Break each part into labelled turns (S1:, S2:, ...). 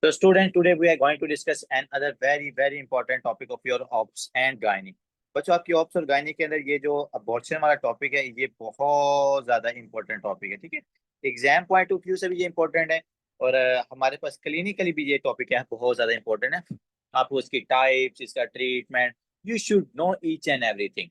S1: So student, today we are going to discuss another very important topic of your ops and gynae. बच्चों आपकी ops और gynae के अंदर ये जो अबॉर्शन वाला टॉपिक है ये बहुत ज्यादा इंपॉर्टेंट टॉपिक है। ठीक है, एग्जाम पॉइंट ऑफ व्यू से भी ये इंपॉर्टेंट है और हमारे पास क्लिनिकली भी ये टॉपिक है, बहुत ज्यादा इंपॉर्टेंट है। आपको इसकी टाइप्स, इसका treatment, you should know each and everything.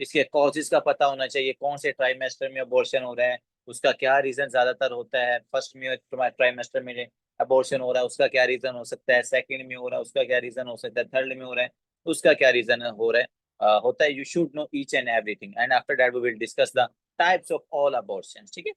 S1: इसके कॉजेज का पता होना चाहिए, कौन से ट्राइमेस्टर में अबॉर्शन हो रहा है, उसका क्या रीजन ज्यादातर होता है। फर्स्ट में ट्राइमेस्टर में अबॉर्शन हो रहा है, उसका क्या रीजन हो सकता है। सेकंड में हो रहा है, उसका क्या रीजन हो सकता है। थर्ड में हो रहा है, उसका क्या रीजन हो रहा है। होता है। You should know each and everything and after that we will discuss the types of all abortion. ठीक है,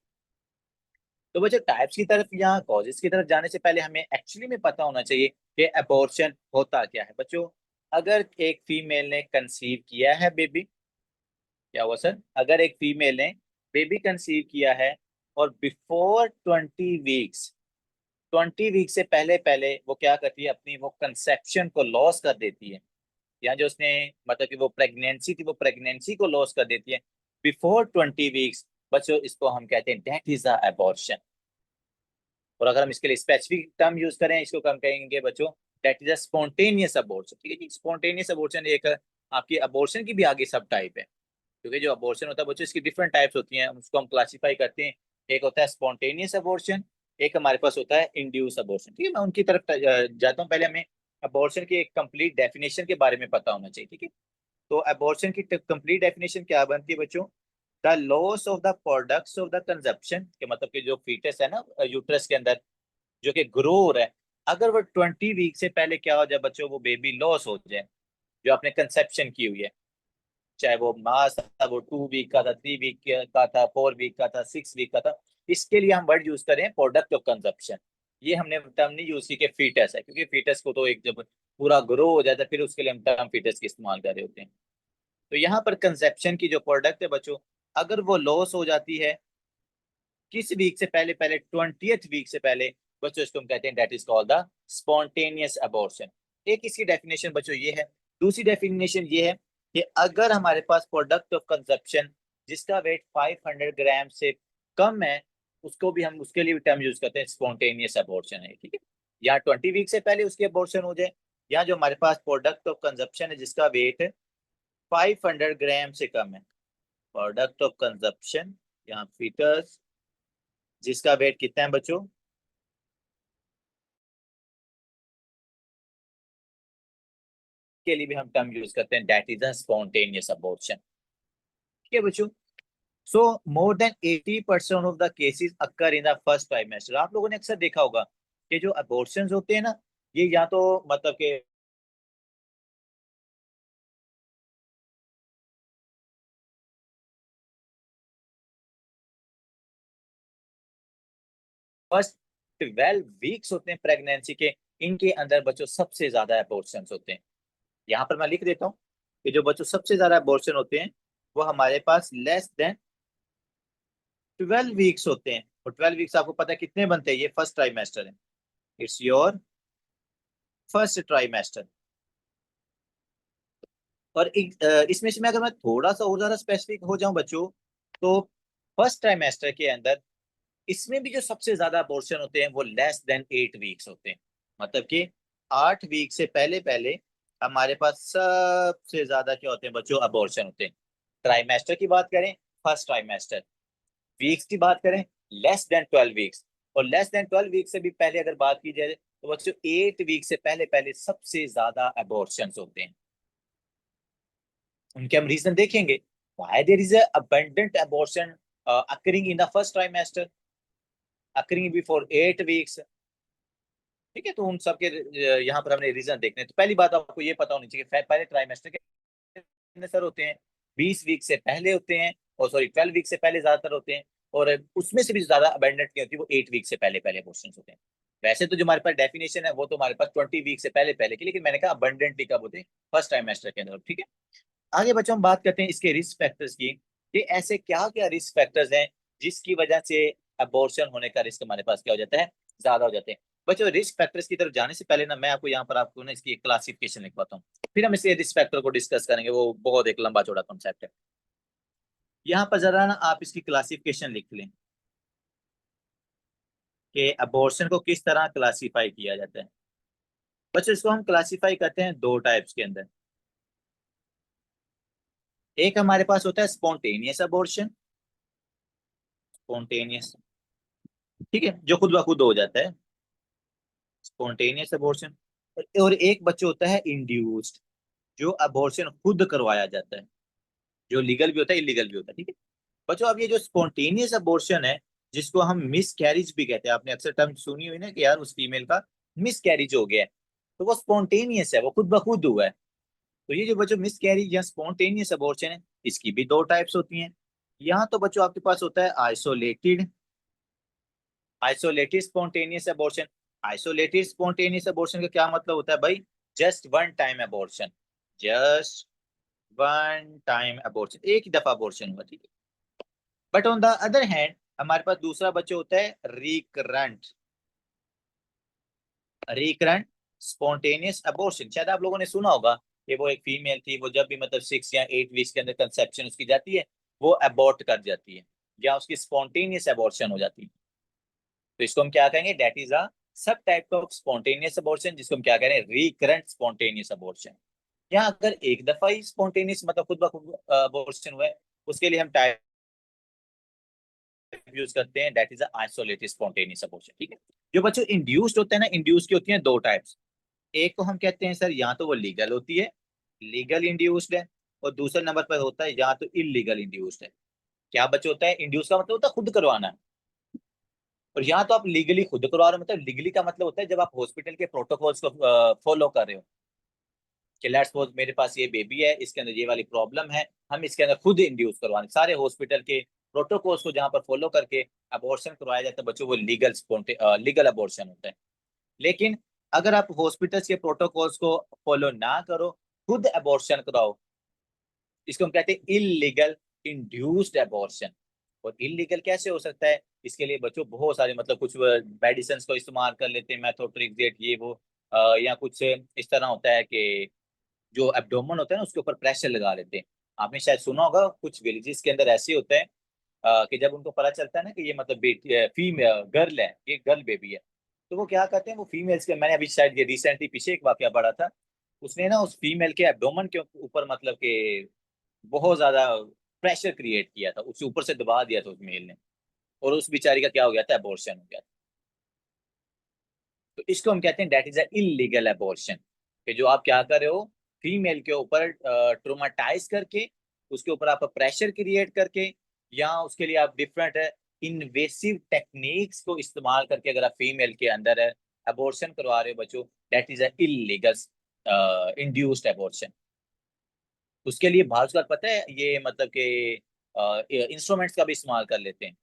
S1: तो बच्चों टाइप्स की तरफ या कॉजेज की तरफ जाने से पहले हमें एक्चुअली में पता होना चाहिए कि अबॉर्शन होता क्या है। बच्चों, अगर एक फीमेल ने कंसीव किया है बेबी, क्या हुआ सर, अगर एक फीमेल ने बेबी कंसीव किया है और बिफोर 20 वीक्स, 20 वीक से पहले पहले वो क्या करती है, अपनी वो कंसेप्शन को लॉस कर देती है, या जो उसने मतलब कि वो प्रेगनेंसी थी वो प्रेगनेंसी को लॉस कर देती है बिफोर 20 वीक्स। बच्चों इसको हम कहते हैं दैट इज अ अबॉर्शन। और अगर हम इसके लिए स्पेसिफिक टर्म यूज करें, इसको हम कहेंगे बच्चों that is a spontaneous abortion. ठीक है जी, स्पॉन्टेनियस अबॉर्शन एक आपकी अबॉर्शन की भी आगे सब टाइप है, क्योंकि जो अबॉर्शन होता है बच्चों इसकी डिफरेंट टाइप्स होती हैं, उसको हम क्लासिफाई करते हैं। एक होता है स्पॉन्टेनियस अबॉर्शन, एक हमारे पास होता है इंड्यूस अबॉर्शन। ठीक है, मैं उनकी तरफ जाता हूँ। पहले हमें अबॉर्शन की एक कंप्लीट डेफिनेशन के बारे में पता होना चाहिए। ठीक है, तो अबॉर्शन की कंप्लीट डेफिनेशन क्या बनती है बच्चों, the loss of the products of the consumption, के मतलब कि जो फीटस है ना यूट्रस के अंदर जो कि ग्रो हो रहा है, अगर वो 20 वीक से पहले क्या हो जाए बच्चों, वो बेबी लॉस हो जाए जो आपने कंसेप्शन की हुई है, चाहे वो मास था, वो 2 वीक का था, 3 वीक का था, 4 वीक का था, 6 वीक का था। इसके लिए हम वर्ड यूज करें प्रोडक्ट ऑफ कंजप्शन। ये हमने टर्म नहीं यूज की कि फीटस है, क्योंकि फीटस को तो एक जब पूरा ग्रो हो जाता है फिर उसके लिए हम टर्म फीटस की इस्तेमाल कर रहे होते हैं। तो यहाँ पर कंसेप्शन की जो प्रोडक्ट है बच्चों, अगर वो लॉस हो जाती है किस वीक से पहले पहले, 20th वीक से पहले, बच्चों इसको हम कहते हैं that is called the spontaneous abortion. एक इसकी डेफिनेशन बच्चों ये है। दूसरी डेफिनेशन ये है कि अगर हमारे पास प्रोडक्ट ऑफ कंजप्शन जिसका वेट 500 ग्राम से कम है, उसको भी हम उसके लिए भी टर्म यूज करते हैं स्पॉन्टेनियस अबॉर्शन है। ठीक है, या 20 वीक से पहले उसकी अबॉर्शन हो जाए, या जो हमारे पास प्रोडक्ट ऑफ कंजप्शन है जिसका वेट 500 ग्राम से कम है, प्रोडक्ट ऑफ कंजप्शन या फीटस जिसका वेट कितना है बच्चों, के लिए भी हम टर्म यूज करते हैं that is a spontaneous abortion. ठीक है बच्चों, so more than 80% of the cases occur in the first trimester. आप लोगों ने अक्सर देखा होगा कि जो अबॉर्शंस होते हैं ना, ये या तो मतलब कि फर्स्ट 12 वीक्स होते हैं प्रेगनेंसी के, इनके अंदर बच्चों सबसे ज्यादा अबॉर्शंस होते हैं। यहाँ पर मैं लिख देता हूँ कि जो बच्चों सबसे ज्यादा अबॉर्शन होते हैं वो हमारे पास लेस देन 12 वीक्स होते हैं। और 12 वीक्स आपको पता है कितने बनते हैं, ये फर्स्ट ट्राइमेस्टर है, इट्स योर फर्स्ट ट्राइमेस्टर। और इसमें से मैं अगर मैं थोड़ा सा और ज्यादा स्पेसिफिक हो जाऊं बच्चों, तो फर्स्ट ट्राइमेस्टर के अंदर इसमें भी जो सबसे ज्यादा अबॉर्शन होते हैं वो लेस देन 8 वीक्स होते हैं। मतलब कि 8 वीक से पहले पहले हमारे पास सबसे ज्यादा क्या होते हैं बच्चों, अबॉर्शन होते हैं। ट्राइमेस्टर की बात करें, फर्स्ट ट्राइमेस्टर, वीक्स की बात करें लेस देन 12 वीक्स, और लेस देन 12 वीक से भी पहले अगर बात की जाए तो बच्चों 8 वीक से पहले पहले सबसे ज्यादा अबॉर्शन होते हैं। उनके हम रीजन देखेंगे, why there is abundant abortion occurring in the first trimester, occurring before 8 weeks. ठीक है, तो उन सब के यहाँ पर हमने रीजन देखने हैं। तो पहली बात आपको ये पता होनी चाहिए पहले ट्राइमेस्टर के कितने सर होते हैं, 20 वीक से पहले होते हैं, और सॉरी 12 वीक से पहले ज्यादातर होते हैं, और उसमें से भी ज्यादा अबेंडेंट नहीं होती, वो 8 वीक से पहले पहले क्वेश्चन होते हैं। वैसे तो जो हमारे पास डेफिनेशन है वो तो हमारे पास 20 वीक से पहले पहले की, लेकिन मैंने कहा अबंडेंट कब होते हैं, फर्स्ट ट्राइमेस्टर के अंदर। ठीक है, आगे बच्चों हम बात करते हैं इसके रिस्क फैक्टर्स की, कि ऐसे क्या क्या रिस्क फैक्टर्स हैं जिसकी वजह से अबॉर्शन होने का रिस्क हमारे पास क्या हो जाता है, ज्यादा हो जाते हैं। बच्चों रिस्क फैक्टर्स की तरफ जाने से पहले ना मैं आपको यहाँ पर आपको ना इसकी एक क्लासिफिकेशन लिखवाता हूँ, फिर हम इसे रिस्क फैक्टर को डिस्कस करेंगे, वो बहुत एक लंबा चौड़ा कॉन्सेप्ट है। यहाँ पर जरा ना आप इसकी क्लासिफिकेशन लिख लें। कि अबॉर्शन को किस तरह क्लासीफाई किया जाता है। बच्चों इसको हम क्लासीफाई करते हैं दो टाइप्स के अंदर। एक हमारे पास होता है स्पॉन्टेनियस अबॉर्शन, स्पॉन्टेनियस, ठीक है, जो खुद ब खुद हो जाता है, स्पॉन्टेनियस अबॉर्शन। और एक बच्चों होता है इंड्यूस्ड, जो अबॉर्शन खुद करवाया जाता है, जो लीगल भी होता है इलीगल भी होता है, ठीक है। बच्चों अब ये जो स्पॉन्टेनियस अबॉर्शन है, जिसको हम मिस कैरिज भी कहते हैं, आपने अक्सर टर्म सुनी हुई ना कि यार उस फीमेल का मिस कैरिज हो गया है, तो वो स्पॉन्टेनियस है, वो खुद ब खुद हुआ है। तो ये जो बच्चों मिस कैरिज या स्पॉन्टेनियस अबॉर्शन है, इसकी भी दो टाइप्स होती हैं। यहाँ तो बच्चों आपके पास होता है isolated, isolated spontaneous abortion. Isolated spontaneous abortion का क्या मतलब होता है भाई? Just one time abortion, just one time abortion, एक ही दफा अबॉर्शन हुआ, ठीक है। But on the other hand हमारे पास दूसरा बच्चा होता है रिकरेंट, रिकरेंट स्पॉन्टेनियस अबॉर्शन। शायद आप लोगों ने सुना होगा कि वो एक फीमेल थी, वो जब भी मतलब 6 या 8 वीक्स के अंदर कंसेप्शन उसकी जाती है, वो अबॉर्ट कर जाती है, या उसकी स्पॉन्टेनियस अबॉर्शन हो जाती है। तो इसको हम क्या कहेंगे? दैट इज अ सब टाइप ऑफ स्पॉन्टेनियस अबॉर्शन, जिसको हम क्या कह रहे हैं? Recurrent spontaneous abortion. या अगर एक दफा ही स्पॉन्टेनियस मतलब खुद ब खुद अबॉर्शन हुआ है, उसके लिए हम टाइप यूज करते हैं, that is isolated spontaneous abortion, ठीक है। जो बच्चों इंड्यूस्ड होते हैं ना, इंड्यूस की होती हैं दो टाइप्स। एक को हम कहते हैं सर या तो वो लीगल होती है, लीगल इंड्यूस्ड है, और दूसरे नंबर पर होता है या तो इलीगल इंड्यूस्ड है। क्या बच्चे होता है? इंड्यूस का मतलब होता है खुद करवाना है, और यहाँ तो आप लीगली खुद करवा रहे हो। मतलब लीगली का मतलब होता है जब आप हॉस्पिटल के प्रोटोकॉल्स को फॉलो कर रहे हो, कि लेट्स सपोज मेरे पास ये बेबी है, इसके अंदर ये वाली प्रॉब्लम है, हम इसके अंदर खुद इंड्यूस करवाने, सारे हॉस्पिटल के प्रोटोकॉल्स को जहाँ पर फॉलो करके अबॉर्शन करवाया जाता है बच्चों, वो लीगल लीगल अबॉर्शन होता है। लेकिन अगर आप हॉस्पिटल्स के प्रोटोकॉल्स को फॉलो ना करो, खुद अबॉर्शन कराओ, इसको हम कहते हैं इलीगल इंड्यूस्ड अबॉर्शन। और इलीगल कैसे हो सकता है? इसके लिए बच्चों बहुत सारे मतलब कुछ मेडिसिन को इस्तेमाल कर लेते हैं, मेथोट्रेक्सेट ये वो, या कुछ इस तरह होता है कि जो एब्डोमेन होता है ना उसके ऊपर प्रेशर लगा लेते हैं। आपने शायद सुना होगा कुछ विलेजेस के अंदर ऐसे होते हैं कि जब उनको पता चलता है ना कि ये मतलब बेटी फीमेल गर्ल है, ये गर्ल बेबी है, तो वो क्या करते हैं, वो फीमेल्स के, मैंने अभी शायद ये रिसेंटली पीछे एक वाकया पढ़ा था, उसने ना उस फीमेल के एब्डोमेन के ऊपर मतलब कि बहुत ज्यादा प्रेशर क्रिएट किया था, उसके ऊपर से दबा दिया था उस मेल ने, और उस बेचारी का क्या हो गया था? अबॉर्शन हो गया था। तो इसको हम कहते हैं that is a illegal abortion, कि जो आप क्या कर रहे हो, फीमेल के ऊपर ट्रोमाटाइज करके, उसके ऊपर आप प्रेशर क्रिएट करके, या उसके लिए आप डिफरेंट इन्वेसिव टेक्निक्स को इस्तेमाल करके अगर आप फीमेल के अंदर अबॉर्शन करवा रहे हो बच्चों, that is a illegal induced abortion. उसके लिए भाजकर पता है ये मतलब कि इंस्ट्रूमेंट्स का भी इस्तेमाल कर लेते हैं।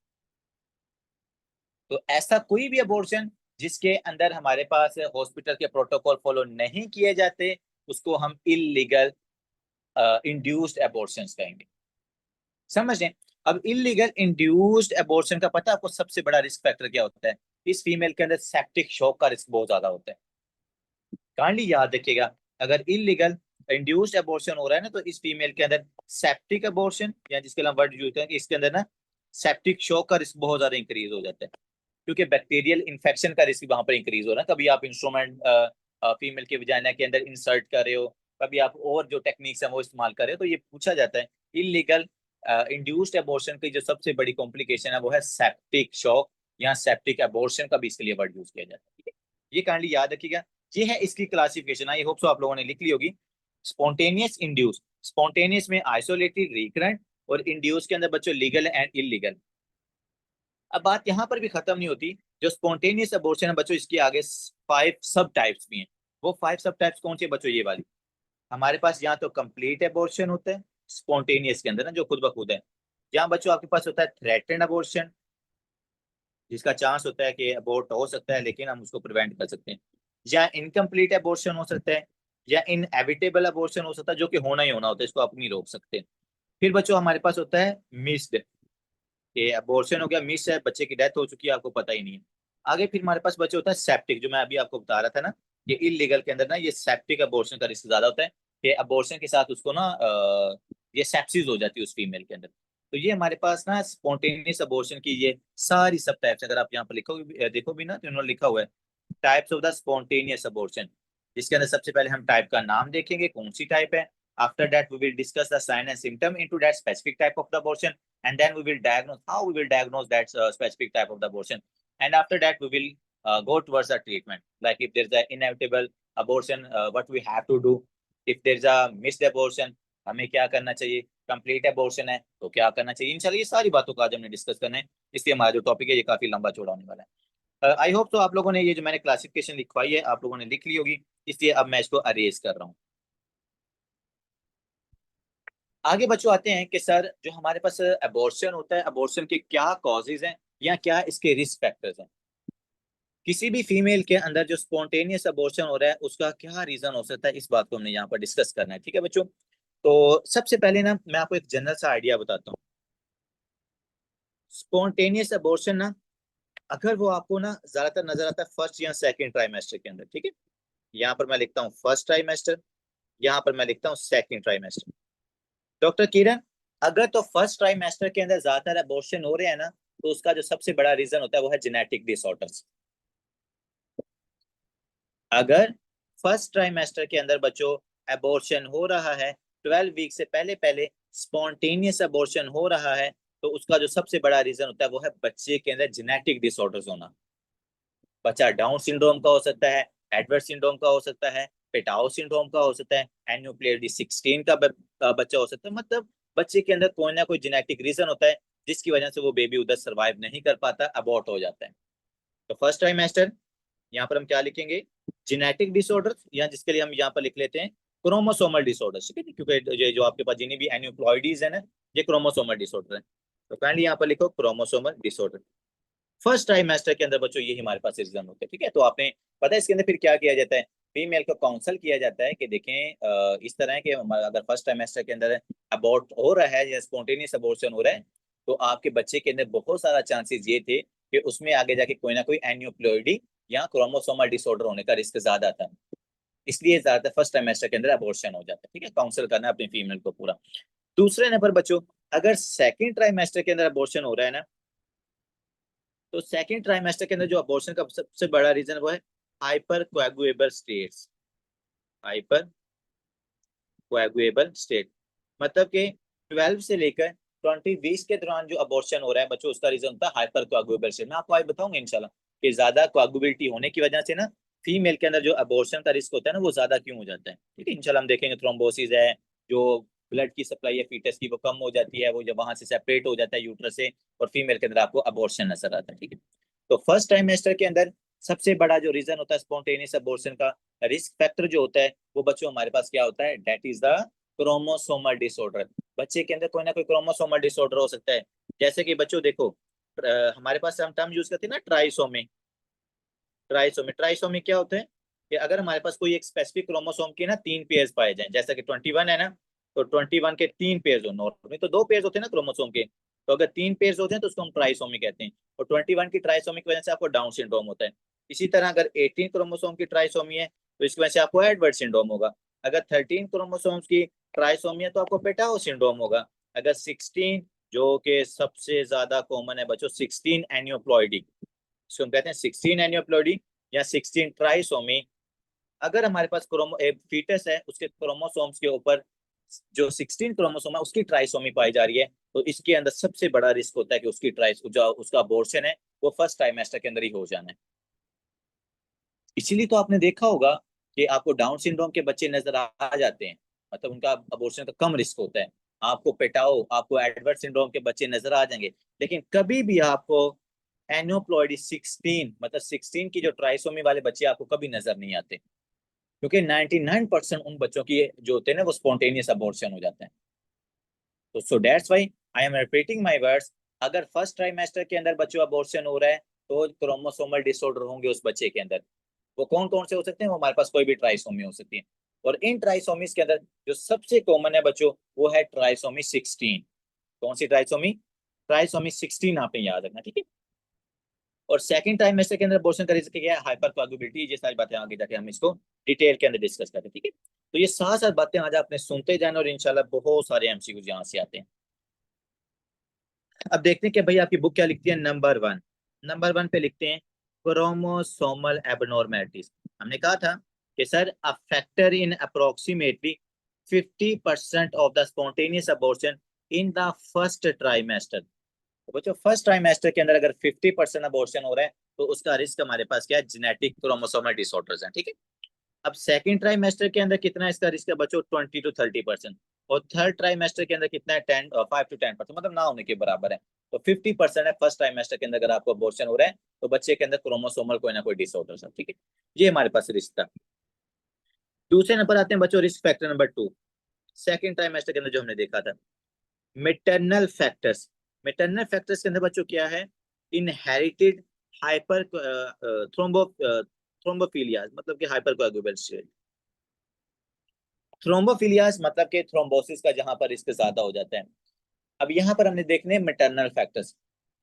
S1: तो ऐसा कोई भी अबॉर्शन जिसके अंदर हमारे पास हॉस्पिटल के प्रोटोकॉल फॉलो नहीं किए जाते, उसको हम इलीगल इंड्यूस्ड अबॉर्शंस कहेंगे। समझ लें। अब इलीगल इंड्यूस्ड अबॉर्शन का पता है आपको सबसे बड़ा रिस्क फैक्टर क्या होता है? इस फीमेल के अंदर सेप्टिक शॉक का रिस्क बहुत ज्यादा होता है। काइंडली याद रखिएगा, अगर इलीगल इंड्यूस्ड अबॉर्शन हो रहा है ना, तो इस फीमेल के अंदर सेप्टिक अबॉर्शन, या जिसके हम वर्ड यूज करें कि इसके अंदर ना सेप्टिक शॉक का रिस्क बहुत ज्यादा इंक्रीज हो जाता है, क्योंकि बैक्टीरियल इन्फेक्शन का रिस्क वहां पर इंक्रीज हो रहा है। कभी आप इंस्ट्रूमेंट फीमेल के वजाइना के अंदर इंसर्ट कर रहे हो, कभी आप और जो टेक्निक्स हैं वो इस्तेमाल कर रहे हो, तो ये पूछा जाता है। इलीगल इंड्यूस्ड अबॉर्शन की जो सबसे बड़ी कॉम्प्लिकेशन है वो है सेप्टिक शॉक, या सेप्टिक अबॉर्शन का भी इसके लिए वर्ड यूज किया जाता है, ठीक है। ये काइंडली याद रखिएगा। ये है इसकी क्लासिफिकेशन, आई होप सो आप लोगों ने लिख ली होगी। स्पॉन्टेनियस इंड्यूस, स्पॉन्टेनियस में आइसोलेटेड रिकरेंट, और इंड्यूस के अंदर बच्चों लीगल एंड इलीगल। अब बात यहाँ पर भी खत्म नहीं होती। जो स्पॉन्टेनियस अबॉर्शन है बच्चों, इसके आगे 5 सब टाइप्स भी हैं। वो 5 सब टाइप्स कौन सी है बच्चों? ये वाली हमारे पास यहाँ तो कंप्लीट अबॉर्शन होता है स्पॉन्टेनियस के अंदर ना, जो खुद ब खुद है। यहाँ बच्चों आपके पास होता है थ्रेटेंड अबॉर्शन, जिसका चांस होता है कि अबॉर्ट हो सकता है लेकिन हम उसको प्रिवेंट कर सकते हैं। या इनकम्प्लीट अबॉर्शन हो सकता है, या इनएविटेबल अबॉर्शन हो सकता है, जो कि होना ही होना होता है, इसको आप नहीं रोक सकते। फिर बच्चों हमारे पास होता है मिस्ड, कि अबॉर्शन हो गया, मिस है, बच्चे की डेथ हो चुकी है, आपको पता ही नहीं है। आगे फिर हमारे पास बच्चे होता है सेप्टिक, जो मैं अभी आपको बता रहा था ना, ये इलीगल के अंदर ना ये सेप्टिक अबॉर्शन का रिस्क ज्यादा होता है, कि अबॉर्शन के साथ उसको ना ये सेप्सिस हो जाती है उस फीमेल के अंदर। तो ये हमारे पास ना स्पॉन्टेनियस अबॉर्शन की ये सारी सब टाइप्स, अगर आप यहाँ पर लिखो देखो भी ना तो इन्होंने लिखा हुआ है types of the spontaneous abortion, जिसके अंदर सबसे पहले हम टाइप का नाम देखेंगे कौन सी टाइप है। After that we will discuss the sign and symptom into that specific type of the abortion, and then we will diagnose how we will diagnose that specific type of the abortion, and after that we will go towards the treatment, like if there's an inevitable abortion, what we have to do, if there's a missed abortion हमें क्या करना चाहिए, complete abortion है तो क्या करना चाहिए। इंशाल्लाह ये सारी बातों का आज हमने डिस्कस करना है, इसलिए हमारा जो टॉपिक है ये काफी लंबा चौड़ा होने वाला है। आई होप तो आप लोगों ने ये जो मैंने क्लासिफिकेशन लिखवाई है आप लोगों ने लिख ली होगी, इसलिए अब मैं इसको अरेज कर रहा हूँ। आगे बच्चों आते हैं कि सर जो हमारे पास अबॉर्शन होता है, अबॉर्शन के क्या कॉजेज हैं या क्या इसके रिस्क फैक्टर्स हैं। किसी भी फीमेल के अंदर जो स्पॉन्टेनियस अबॉर्शन हो रहा है उसका क्या रीजन हो सकता है, इस बात को हमने यहाँ पर डिस्कस करना है। ठीक है बच्चों, तो सबसे पहले ना मैं आपको एक जनरल सा आइडिया बताता हूँ। स्पॉन्टेनियस अबॉर्शन ना अगर वो आपको ना ज्यादातर नजर आता है फर्स्ट या सेकंड ट्राइमेस्टर के अंदर, ठीक है। यहाँ पर मैं लिखता हूँ फर्स्ट ट्राइमेस्टर, यहाँ पर मैं लिखता हूँ सेकंड ट्राइमेस्टर। डॉक्टर किरण, अगर तो फर्स्ट ट्राइमेस्टर के अंदर ज्यादातर अबॉर्शन हो रहे हैं ना तो उसका जो सबसे बड़ा रीजन होता है वो है जेनेटिक डिसऑर्डर्स। अगर फर्स्ट ट्राइमेस्टर के अंदर बच्चों अबॉर्शन हो रहा है, 12 वीक से पहले पहले स्पॉन्टेनियस अबॉर्शन हो रहा है, तो उसका जो सबसे बड़ा रीजन होता है वो है बच्चे के अंदर जेनेटिक डिसऑर्डर्स होना। बच्चा डाउन सिंड्रोम का हो सकता है, एडवर्ड सिंड्रोम का हो सकता है, पेटाओ सिंड्रोम का हो सकता है, एन्यूप्लेडी 16 का बच्चा हो सकता है। मतलब बच्चे के अंदर कोई ना कोई जेनेटिक रीजन होता है जिसकी वजह से वो बेबी उधर सर्वाइव नहीं कर पाता, अबॉर्ट हो जाता है। तो फर्स्ट ट्राइमेस्टर यहाँ पर हम क्या लिखेंगे, जेनेटिक डिसऑर्डर, या जिसके लिए हम यहाँ पर लिख लेते हैं क्रोमोसोमल डिसऑर्डर, ठीक है, क्योंकि ये जो आपके पास जिन्हें भी एन्यूप्लॉइडीज है ना ये क्रोमोसोमल डिसऑर्डर है। तो काइंडली यहाँ पर लिखो क्रोमोसोमल डिसऑर्डर। फर्स्ट ट्राइमेस्टर के अंदर बच्चों ये हमारे पास रीजन होते हैं, ठीक है। तो आपने पता है इसके अंदर फिर क्या किया जाता है, फीमेल को काउंसल किया जाता है कि देखें इस तरह है कि अगर फर्स्ट ट्राइमेस्टर के अंदर अबॉर्ट हो रहा है या स्पॉन्टेनियस अबॉर्शन हो रहा है तो आपके बच्चे के अंदर बहुत सारा चांसेस ये थे कि उसमें आगे जाके कोई ना कोई एन्यूप्लॉइडी या क्रोमोसोमल डिसऑर्डर होने का रिस्क ज्यादा था, इसलिए ज्यादातर फर्स्ट ट्राइमेस्टर के अंदर अबॉर्शन हो जाता है। ठीक है, काउंसल करना है अपनी फीमेल को पूरा। दूसरे नंबर बच्चों, अगर सेकंड ट्राइमेस्टर के अंदर अबॉर्शन हो रहा है ना तो सेकंड ट्राइमेस्टर के अंदर जो अबॉर्शन का सबसे बड़ा रीजन वो है हाइपर कोएगुएबल स्टेट्स। हाइपर कोएगुएबल स्टेट मतलब कि 12 से लेकर 20 के दौरान जो अबॉर्शन हो रहा है बच्चों उसका रीजन होता है हाइपर कोएगुएबल स्टेट। मैं आपको आज बताऊंगा इंशाल्लाह कि ज्यादा कोएगुबिलिटी होने की वजह से ना फीमेल के अंदर जो अबॉर्शन का रिस्क होता है ना वो ज्यादा क्यों हो जाता है। ठीक है, इंशाल्लाह हम देखेंगे थ्रोम्बोसिस है, जो ब्लड की सप्लाई है फीटस की वो कम हो जाती है, वो जब वहां से सेपरेट हो जाता है यूट्रस से और फीमेल के अंदर आपको अबॉर्शन नजर आता है। ठीक है, तो फर्स्ट ट्राइमेस्टर के अंदर सबसे बड़ा जो रीजन होता है स्पॉन्टेनियस अबॉर्शन का रिस्क फैक्टर जो होता है वो बच्चों हमारे पास क्या होता है, that is the chromosomal disorder. बच्चे के अंदर कोई ना कोई क्रोमोसोमल डिसऑर्डर हो सकता है। जैसे कि बच्चों देखो हमारे पास हम टर्म यूज करते हैं ना ट्राइसोमी। ट्राइसोमी ट्राइसोमी क्या होता है कि अगर हमारे पास कोई एक स्पेसिफिक क्रोमोसोम के ना 3 पेयर्स पाए जाएं, जैसा कि 21 है ना, तो 21 के 3 पेयर्स हो, नॉर्मली तो 2 पेयर्स होते हैं ना क्रोमोसोम के, तो अगर 3 पेयर्स होते हैं तो उसको हम ट्राइसोमी कहते हैं। और 21 की ट्राइसोमी की वजह से आपको डाउन सिंड्रोम होता है। इसी तरह अगर 18 क्रोमोसोम की ट्राइसोमी है तो इसकी वजह से आपको एडवर्ड सिंड्रोम होगा। अगर 13 क्रोमोसोम्स की ट्राइसोमी है तो आपको पेटाओ सिंड्रोम होगा। अगर 16, जो कि सबसे ज्यादा कॉमन है बच्चों, 16 एनियोप्लॉइडी, इसको हम कहते हैं 16 एनियोप्लॉइडी या 16 ट्राइसोमी। अगर हमारे पास क्रोमो फीटस है उसके क्रोमोसोम्स के ऊपर जो 16 क्रोमोसोम है उसकी ट्राइसोमी पाई जा रही है तो इसके अंदर सबसे बड़ा रिस्क होता है कि उसकी ट्राइस जो उसका अबॉर्शन है वो फर्स्ट ट्राइमेस्टर के अंदर ही हो जाना है। इसीलिए तो आपने देखा होगा कि आपको डाउन सिंड्रोम के बच्चे नजर आ जाते हैं, मतलब उनका अबॉर्शन का कम रिस्क होता है। आपको पेटाओ आपको एडवर्ड सिंड्रोम के बच्चे नजर आ जाएंगे, लेकिन कभी भी आपको एनोप्लॉइडी 16 मतलब 16 की जो ट्राइसोमी वाले बच्चे आपको कभी नजर नहीं आते, क्योंकि 99% उन बच्चों की जो होते हैं ना वो स्पॉन्टेनियस अबॉर्शन हो जाते हैं। तो so that's why I am repeating my words, अगर फर्स्ट ट्राइमेस्टर के अंदर बच्चों अबॉर्शन हो रहा है तो क्रोमोसोमल डिसऑर्डर होंगे उस बच्चे के अंदर। वो कौन कौन से हो सकते हैं, वो हमारे पास कोई भी ट्राइसोमी हो सकती है। और इन ट्राइसोमीज के अंदर जो सबसे कॉमन है बच्चों वो है ट्राइसोमी 16। कौन सी ट्राइसोमी, ट्राइसोमी 16 आपने याद रखना, ठीक है। और सेकंड ट्राइमेस्टर के अंदर अबॉर्शन का रिस्क क्या है, हाइपर कोएगुबिलिटी। ये सारी बातें आगे जाके हम इसको डिटेल के अंदर डिस्कस करते हैं, ठीक है। तो ये साथ साथ बातें आज आपने सुनते जाना और इंशाल्लाह बहुत सारे एमसीक्यूज यहाँ से आते हैं। अब देखते हैं कि भाई आपकी बुक क्या लिखती है। नंबर 1 पे लिखते हैं क्रोमोसोमल एबनॉर्मेलिटीज। हमने कहा था कि sir a factor in approximately 50% of the spontaneous abortion in the first trimester. तो बच्चों फर्स्ट ट्राइमेस्टर के अंदर अगर 50% अबॉर्शन हो रहा है तो उसका रिस्क हमारे पास क्या है, जेनेटिक क्रोमोसोमल डिसऑर्डर्स हैं, ठीक है। अब सेकंड ट्राइमेस्टर के अंदर कितना इसका रिस्क है बच्चों, 20 to 30%। और थर्ड ट्राइमेस्टर के अंदर कितना है, 5 to 10%, मतलब ना होने के बराबर है। तो 50% है फर्स्ट ट्राइमेस्टर के अंदर अगर आपको अबॉर्शन हो रहा है तो बच्चे के अंदर क्रोमोसोमल कोई ना कोई डिसऑर्डर है, ठीक है। ये हमारे पास रिस्क था। दूसरे नंबर आते हैं बच्चों risk factor number 2, second trimester के अंदर जो हमने देखा था, मेटरनल फैक्टर्स। मेटरनल फैक्टर्स के अंदर बच्चों क्या है, इनहेरिटेड हाइपर थ्रोम्बोफिलिया, मतलब कि हाइपर कोएगुलेशन। थ्रोम्बोफिलियास मतलब कि थ्रोम्बोसिस का जहां पर रिस्क ज्यादा हो जाता है। अब यहाँ पर हमने देखने मैटरनल फैक्टर्स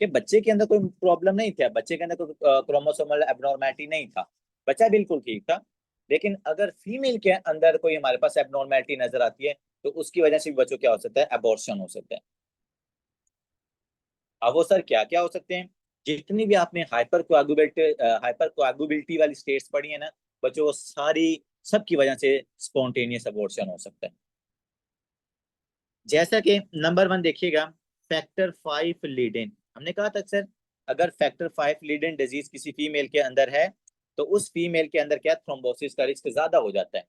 S1: कि बच्चे के अंदर कोई प्रॉब्लम नहीं था, बच्चे के अंदर कोई क्रोमोसोमल एबनॉर्मेलिटी नहीं था, बच्चा बिल्कुल ठीक था। लेकिन अगर फीमेल के अंदर कोई हमारे पास एबनॉर्मेलिटी नजर आती है तो उसकी वजह से बच्चों क्या हो सकता है, अबॉर्शन हो सकता है। अब वो सर क्या क्या हो सकते हैं, जितनी भी आपने हाइपर कोआगुबिलिटी वाली स्टेट्स पढ़ी है ना बच्चों, वो सारी सबकी वजह से स्पॉन्टेनियस अबॉर्शन हो सकता है। जैसा कि नंबर 1 देखिएगा, फैक्टर 5 लीडेन। हमने कहा था सर अगर फैक्टर 5 लीडेन डिजीज किसी फीमेल के अंदर है तो उस फीमेल के अंदर क्या थ्रोम्बोसिस का रिस्क ज्यादा हो जाता है,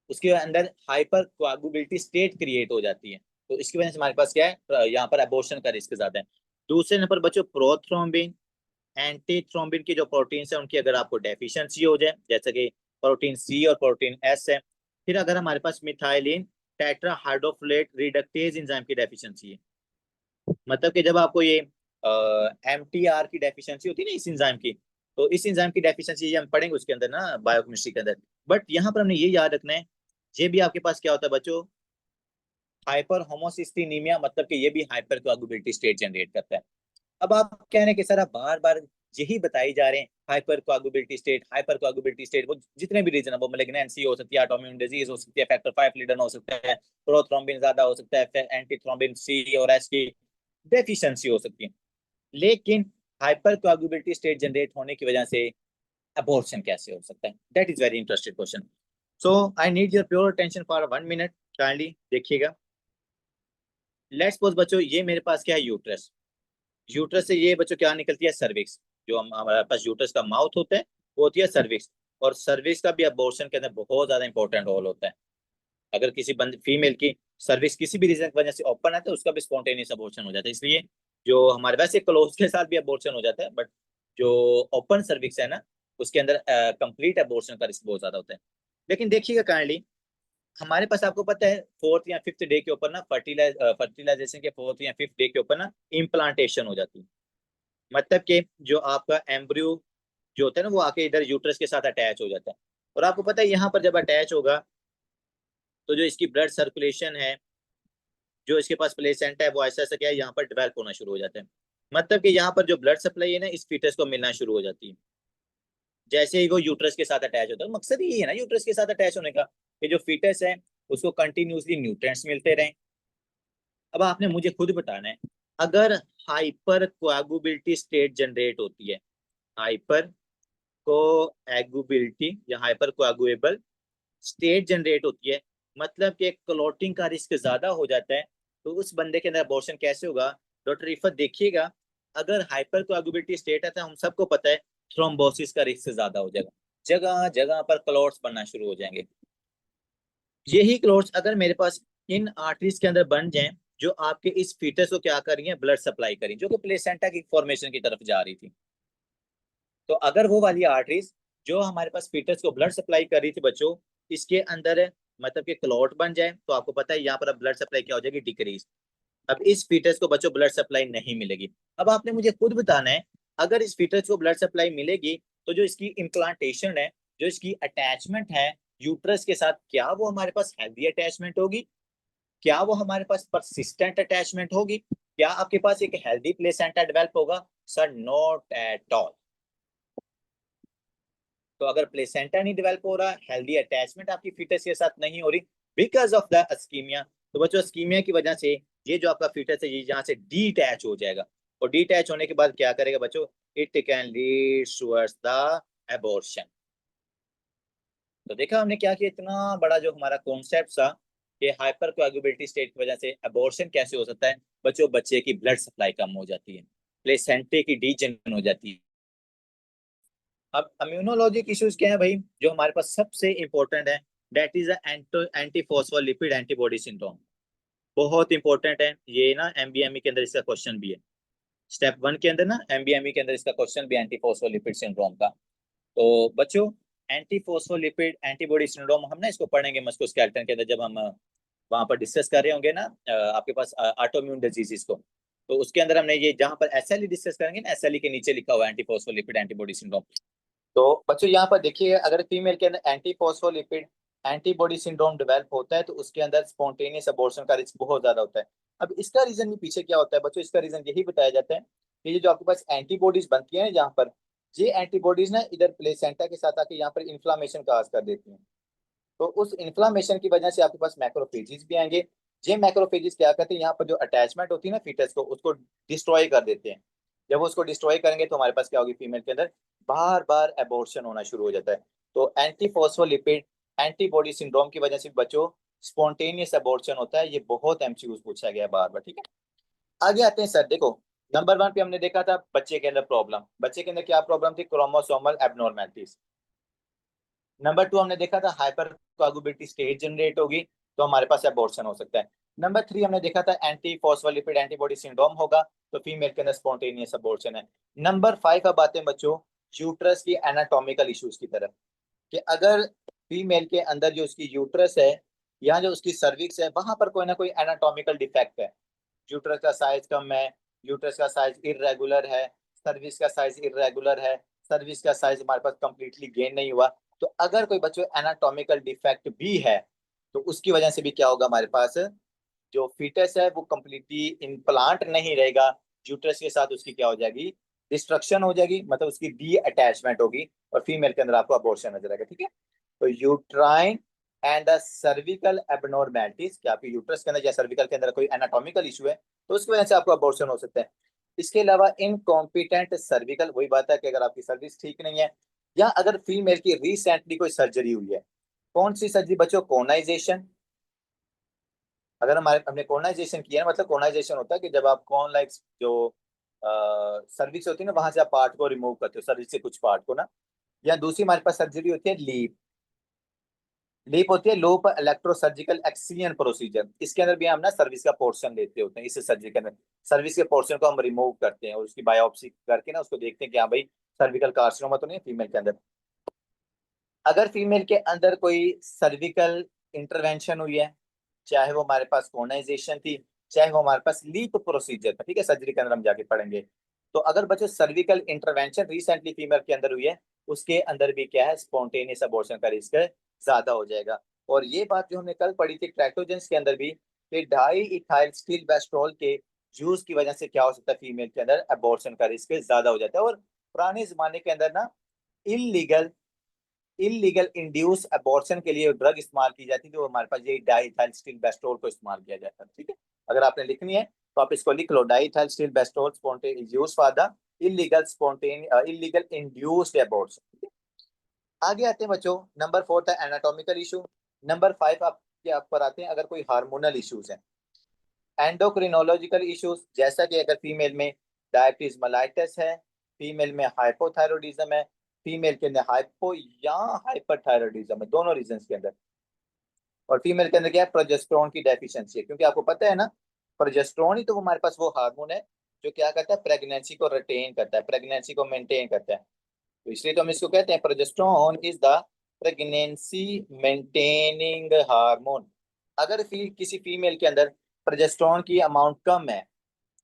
S1: उसके अंदर हाइपर कोआगुबिलिटी स्टेट क्रिएट हो जाती है। तो इसकी वजह से हमारे पास क्या है, यहाँ पर अबॉर्शन का रिस्क ज्यादा है। दूसरे नंबर बच्चों प्रोथ्रोम्बिन, एंटी थ्रोम्बिन की जो प्रोटीन्स है उनकी अगर आपको डेफिशिएंसी हो जाए, जैसे कि प्रोटीन 'C' और प्रोटीन 'S' है। फिर अगर हमारे पास मिथाइलिन टेट्राहाइड्रोफोलेट रिडक्टेज एंजाइम की डेफिशिएंसी है, मतलब कि जब आपको ये MTR की डेफिशिएंसी होती है ना इस एंजाइम की, तो इस एंजाइम की डेफिशिएंसी ये हम पढ़ेंगे उसके अंदर ना बायोकेमिस्ट्री के अंदर। बट यहाँ पर हमने ये याद रखना है, ये भी आपके पास क्या होता है बच्चों, हाइपर होमोसिस्टिनीमिया, मतलब कि ये भी हाइपर कोआगुबिलिटी स्टेट जनरेट करता है। अब आप कह रहे हैं कि सर आप बार बार यही बताई जा रहे हैं, हाइपर कोएगुबिलिटी स्टेट, वो जितने भी रीजन है, वो मेलिग्नेंसी हो सकती है, ऑटोइम्यून डिजीज हो सकती है, फैक्टर 5 लीडन हो सकता है, प्रोथ्रोम्बिन ज्यादा हो सकता है, एंटी थ्रोम्बिन C और S की डेफिशिएंसी हो सकती है। लेकिन हाइपर कोएगुबिलिटी स्टेट जनरेट होने की वजह से अबॉर्शन कैसे हो सकता है, that is very interesting question. So I need your pure attention for 1 minute, kindly देखिएगा। लेट्स सपोज बच्चों ये मेरे पास क्या है, यूट्रस। यूट्रस से ये बच्चों क्या निकलती है, सर्विक्स। जो हमारे पास यूट्रस का माउथ होता है वो होती है सर्विक्स। और सर्विक्स का भी अबॉर्शन के अंदर बहुत ज्यादा इंपॉर्टेंट रोल होता है। अगर किसी बंद फीमेल की सर्विक्स किसी भी रीजन की वजह से ओपन है तो उसका भी स्पॉन्टेनियस अबॉर्शन हो जाता है। इसलिए जो हमारे वैसे क्लोज के साथ भी अबॉर्शन हो जाता है, बट जो ओपन सर्विक्स है ना उसके अंदर कंप्लीट अबॉर्शन का रिस्क बहुत ज्यादा होता है। लेकिन देखिएगा काइंडली, हमारे पास आपको पता है 4th या 5th डे के ऊपर ना फर्टिलाइजेशन के 4th या 5th डे के ऊपर ना इम्प्लांटेशन हो जाती है। मतलब कि जो आपका एम्ब्रियो जो होता है ना वो आके इधर यूट्रस के साथ अटैच हो जाता है। और आपको पता है यहाँ पर जब अटैच होगा तो जो इसकी ब्लड सर्कुलेशन है, जो इसके पास प्लेसेंटा है, वो ऐसा ऐसा क्या है यहाँ पर डेवलप होना शुरू हो जाता है। मतलब कि यहाँ पर जो ब्लड सप्लाई है ना इस फीटस को मिलना शुरू हो जाती है जैसे ही वो यूट्रस के साथ अटैच होता है। मकसद ही है ना यूट्रस के साथ अटैच होने का, कि जो फीटस है उसको कंटिन्यूसली न्यूट्रिएंट्स मिलते रहें। अब आपने मुझे खुद बताना है, अगर हाइपर कोएगुबिलिटी स्टेट जनरेट होती है, हाइपर कोएगुबिलिटी या हाइपर कोएगुएबल स्टेट जनरेट होती है, मतलब कि क्लॉटिंग का रिस्क ज्यादा हो जाता है, तो उस बंदे के अंदर अबॉर्शन कैसे होगा। डॉक्टर इफत देखिएगा, अगर हाइपर कोएगुबिलिटी स्टेट है तो हम सबको पता है थ्रोम्बोसिस का रिस्क ज्यादा हो जाएगा, जगह जगह पर क्लॉट्स बनना शुरू हो जाएंगे। यही क्लॉट्स अगर मेरे पास इन आर्टरीज के अंदर बन जाएं जो आपके इस फीटस को क्या कर रही है, ब्लड सप्लाई करी, जो कि प्लेसेंटा की फॉर्मेशन की तरफ जा रही थी। तो अगर वो वाली आर्टरीज जो हमारे पास फीटस को ब्लड सप्लाई कर रही थी बच्चों, इसके अंदर मतलब कि क्लॉट बन जाए तो आपको पता है यहाँ पर अब ब्लड सप्लाई क्या हो जाएगी, डिक्रीज। अब इस फीटस को बच्चों ब्लड सप्लाई नहीं मिलेगी। अब आपने मुझे खुद बताना है, अगर इस फीटस को ब्लड सप्लाई मिलेगी तो जो इसकी इम्प्लांटेशन है, जो इसकी अटैचमेंट है यूट्रस के साथ, क्या वो हमारे पास हेल्दी अटैचमेंट होगी, क्या वो हमारे पास परसिस्टेंट अटैचमेंट होगी, क्या आपके पास एक हेल्दी प्लेसेंटा डेवलप होगा। Sir not at all. तो अगर प्लेसेंटा नहीं डेवलप हो रहा, हेल्दी अटैचमेंट आपकी फीटस के साथ नहीं हो रही बिकॉज ऑफ द अस्कीमिया, तो बच्चों अस्कीमिया की वजह से ये जो आपका फीटस है ये यहाँ से डीटैच हो जाएगा, और डीटैच होने के बाद क्या करेगा बच्चों, it can lead towards the abortion. तो देखा हमने क्या किया, इतना बड़ा जो हमारा कॉन्सेप्ट था कि हाइपर कोएगुलेबिलिटी स्टेट की वजह से अबॉर्शन कैसे हो सकता है बच्चों, बच्चे की ब्लड सप्लाई कम हो जाती है, प्लेसेंटे की डीजन हो जाती है। अब इम्यूनोलॉजिक इश्यूज क्या है भाई, जो हमारे पास सबसे इंपॉर्टेंट है, that is anti phospholipid antibody syndrome. बहुत इंपॉर्टेंट है ये ना, एमबीएमई के अंदर इसका क्वेश्चन भी है, स्टेप 1 के अंदर ना एमबीएमई के अंदर इसका क्वेश्चन भी एंटी फॉस्फोलिपिड सिंड्रोम का। तो बच्चों एंटी फॉस्फोलिपिड एंटीबॉडी सिंड्रोम हम ना इसको पढ़ेंगे मस्कुलोस्केलेटन के अंदर, जब हम वहां पर डिस्कस कर रहे होंगे ना आपके पास ऑटोइम्यून डिजीजेस को, तो उसके अंदर हमने ये जहां पर एसएलई डिस्कस करेंगे ना, एसएलई के नीचे लिखा हुआ है एंटी फॉस्फोलिपिड एंटीबॉडी सिंड्रोम। तो बच्चों यहाँ पर देखिए, अगर फीमेल के अंदर anti phospholipid antibody syndrome develop होता है तो उसके अंदर स्पॉन्टेनियस अबॉर्शन का रिस्क बहुत ज्यादा होता है। अब इसका रीजन भी पीछे क्या होता है बच्चों, इसका रीजन यही बताया जाता है कि ये जो आपके पास एंटीबॉडीज बनती है जहाँ पर, ये एंटीबॉडीज ना इधर प्लेसेंटा के साथ आके यहाँ पर इन्फ्लामेशन काज कर देती हैं। तो उस इन्फ्लामेशन की वजह से आपके पास मैक्रोफेजेस भी आएंगे। ये मैक्रोफेजेस क्या करते हैं, यहाँ पर जो अटैचमेंट होती है ना फीटस को, उसको डिस्ट्रॉय कर देते हैं। जब वो उसको डिस्ट्रॉय करेंगे तो हमारे पास क्या होगी, फीमेल के अंदर बार बार एबॉर्शन होना शुरू हो जाता है। तो एंटी फॉस्फोलिपिड एंटीबॉडी सिंड्रोम की वजह से बच्चों स्पॉन्टेनियस एबॉर्शन होता है। ये बहुत एमसीक्यूज पूछा गया बार बार, ठीक है। आगे आते हैं सर, देखो नंबर 1 पे हमने देखा था बच्चे के अंदर प्रॉब्लम, बच्चे के अंदर क्या प्रॉब्लम थी, क्रोमोसोमल एबनॉर्मेलिटीज। नंबर 2 हमने देखा था हाइपर कोगुलेबिलिटी स्टेट जनरेट होगी तो हमारे पास एबॉर्शन हो सकता है। नंबर 3 हमने देखा था एंटी फॉस्फोलिपिड एंटीबॉडी सिंड्रोम होगा तो फीमेल के अंदर स्पॉन्टेनियस एबॉर्शन है। नंबर 5 अब आते हैं बच्चों यूट्रस की एनाटॉमिकल इश्यूज की तरफ, कि अगर फीमेल के अंदर जो उसकी यूट्रस है या जो उसकी सर्विक्स है वहां पर कोई ना कोई एनाटॉमिकल डिफेक्ट है, यूट्रस का साइज कम है, यूट्रस का साइज इरेगुलर है, सर्विस का साइज इरेगुलर है, सर्विस का साइज हमारे पास कंप्लीटली गेन नहीं हुआ, तो अगर कोई बच्चों एनाटॉमिकल डिफेक्ट भी है तो उसकी वजह से भी क्या होगा, हमारे पास जो फीटस है वो कंप्लीटली इम्प्लांट नहीं रहेगा, यूट्रस के साथ उसकी क्या हो जाएगी, डिस्ट्रक्शन हो जाएगी, मतलब उसकी डी अटैचमेंट होगी और फीमेल के अंदर आपको अबॉर्शन नजर आएगा, ठीक है। तो uterine and the cervical abnormalities, क्या आपकी यूट्रस के अंदर या सर्विकल के अंदर कोई एनाटॉमिकल इशू है तो उसकी वजह से आपको अबॉर्शन हो सकता है। इसके अलावा इनकॉम्पिटेंट सर्विकल, वही बात है कि अगर आपकी सर्विस ठीक नहीं है, या अगर फीमेल की रिसेंटली कोई सर्जरी हुई है, कौन सी सर्जरी बच्चों, कोनाइजेशन। अगर हमने कोनाइजेशन किया है, मतलब कोनाइजेशन होता है कि जब आप कौन लाइक जो सर्विक्स होती है ना वहां से आप पार्ट को रिमूव करते हो, सर्विस से कुछ पार्ट को ना, या दूसरी हमारे पास सर्जरी होती है लीप। लीप होती है लोप इलेक्ट्रो सर्जिकल एक्सियन प्रोसीजर, इसके अंदर भी हम ना सर्विस का पोर्शन लेते होते हैं, इस सर्जरी के अंदर सर्विस के पोर्शन को हम रिमूव करते हैं और उसकी बायोप्सी करके ना उसको देखते हैं कि हाँ भाई सर्विकल कार्सिनोमा तो नहीं है फीमेल के अंदर। अगर फीमेल के अंदर कोई सर्विकल इंटरवेंशन हुई है, चाहे वो हमारे पास कोनाइजेशन थी, चाहे वो हमारे पास लीप प्रोसीजर था, ठीक है, सर्जरी के अंदर हम जाके पढ़ेंगे, तो अगर बच्चों सर्विकल इंटरवेंशन रिसेंटली फीमेल के अंदर हुई है उसके अंदर भी क्या है, स्पॉन्टेनियस अबॉर्शन का रिस्क ज्यादा हो जाएगा। और ये बात जो हमने कल पढ़ी थी ट्रैक्टोजेंस के अंदर भी, कि डाई इथाइल स्टील बेस्ट्रोल के यूज की वजह से क्या हो सकता है, फीमेल के अंदर अबॉर्शन का रिस्क ज्यादा हो जाता है। और पुराने जमाने के अंदर ना इलीगल इलीगल इंड्यूस अबॉर्शन के लिए ड्रग इस्तेमाल की जाती थी, तो हमारे पास ये डाइथाइलस्टील बेस्टोल को इस्तेमाल किया जाता है, ठीक है। अगर आपने लिखनी है तो आप इसको लिख लो, diethylstilbestrol use for the illegal induced abortion, ठीक है। आगे आते हैं बच्चों, नंबर 4 था एनाटॉमिकल इशू। नंबर 5 आपके आप पर आते हैं अगर कोई हार्मोनल इश्यूज है, एंडोक्रिनोलॉजिकल इश्यूज, जैसा कि अगर फीमेल में डायबिटीज मेलाइटस है, फीमेल में हाइपोथायरॉयडिज्म है, फीमेल के अंदर हाइपो या हाइपरथायरॉयडिज्म है, दोनों रीजन के अंदर, और फीमेल के अंदर क्या है, प्रोजेस्टेरोन की डेफिशिएंसी है, क्योंकि आपको पता है ना प्रोजेस्टेरोन ही तो हमारे पास वो हार्मोन है जो क्या करता है, प्रेगनेंसी को रिटेन करता है, प्रेगनेंसी को मेंटेन करता है। तो इसलिए तो हम इसको कहते हैं progesterone is the pregnancy maintaining hormone. अगर किसी फीमेल के अंदर प्रोजेस्टेरोन की अमाउंट कम है,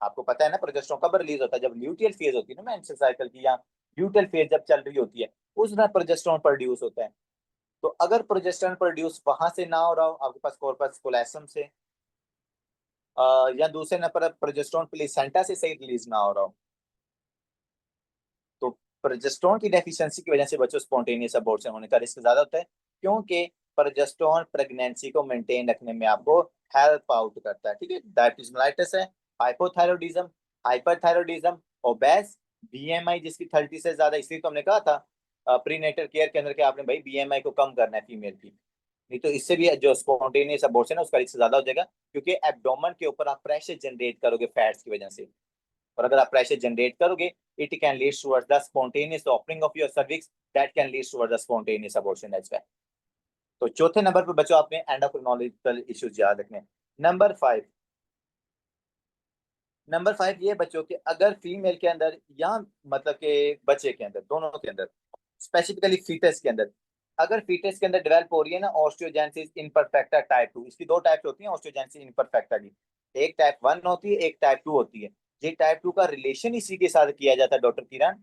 S1: आपको पता है ना प्रोजेस्टेरोन कब रिलीज होता है, जब ल्यूटियल फेज होती है ना मेंस्ट्रुअल साइकिल की, या ल्यूटियल फेज जब चल रही होती है उस समय प्रोजेस्टेरोन प्रोड्यूस होता है। तो अगर प्रोजेस्टेरोन प्रोड्यूस वहां से ना हो रहा हो आपके पास कॉर्पस कोलोसम से, या दूसरे नंबर पर प्रोजेस्टेरोन प्लेसेंटा से सही रिलीज ना हो रहा हो, तो प्रोजेस्टेरोन की डेफिशिएंसी की वजह से बच्चों स्पॉन्टेनियस अबॉर्शन होने का रिस्क ज्यादा होता है, क्योंकि प्रोजेस्टेरोन प्रेगनेंसी को मेंटेन रखने में आपको हेल्प आउट करता है, ठीक है। डायबिटीज मेलाइटस है, हाइपोथायरॉयडिज्म, हाइपरथायरॉयडिज्म, ओबेस, बीएमआई जिसकी 30 से ज्यादा, इसलिए तो हमने कहा था प्रीनेटल केयर के अंदर कि आपने भाई बीएमआई को कम करना है फीमेल की, नहीं तो इससे भी जो स्पॉन्टेनियस अबॉर्शन है उसका रिस्क ज्यादा हो जाएगा, क्योंकि एब्डोमेन के ऊपर आप प्रेशर जनरेट करोगे फैट्स की वजह से, और अगर आप प्रेशर जनरेट करोगे it can lead towards the spontaneous opening of your cervix, that can lead towards the spontaneous abortion as well. तो चौथे नंबर पर बच्चों आपने एंडोक्रिनोलॉजिकल इश्यूज याद रखने। नंबर 5, नंबर 5 ये बच्चों के अगर फीमेल के अंदर या मतलब के बच्चे के अंदर, दोनों के अंदर, स्पेसिफिकली फीटस के अंदर, अगर फीटस के अंदर डेवलप हो रही है ना ऑस्टियोजेनेसिस इम्परफेक्टा टाइप 2, इसकी दो टाइप्स होती हैं ऑस्टियोजेनेसिस इम्परफेक्टा की, एक टाइप 1 होती है, एक टाइप 2 होती है। ये टाइप 2 का रिलेशन इसी के साथ किया जाता है डॉक्टर किरण,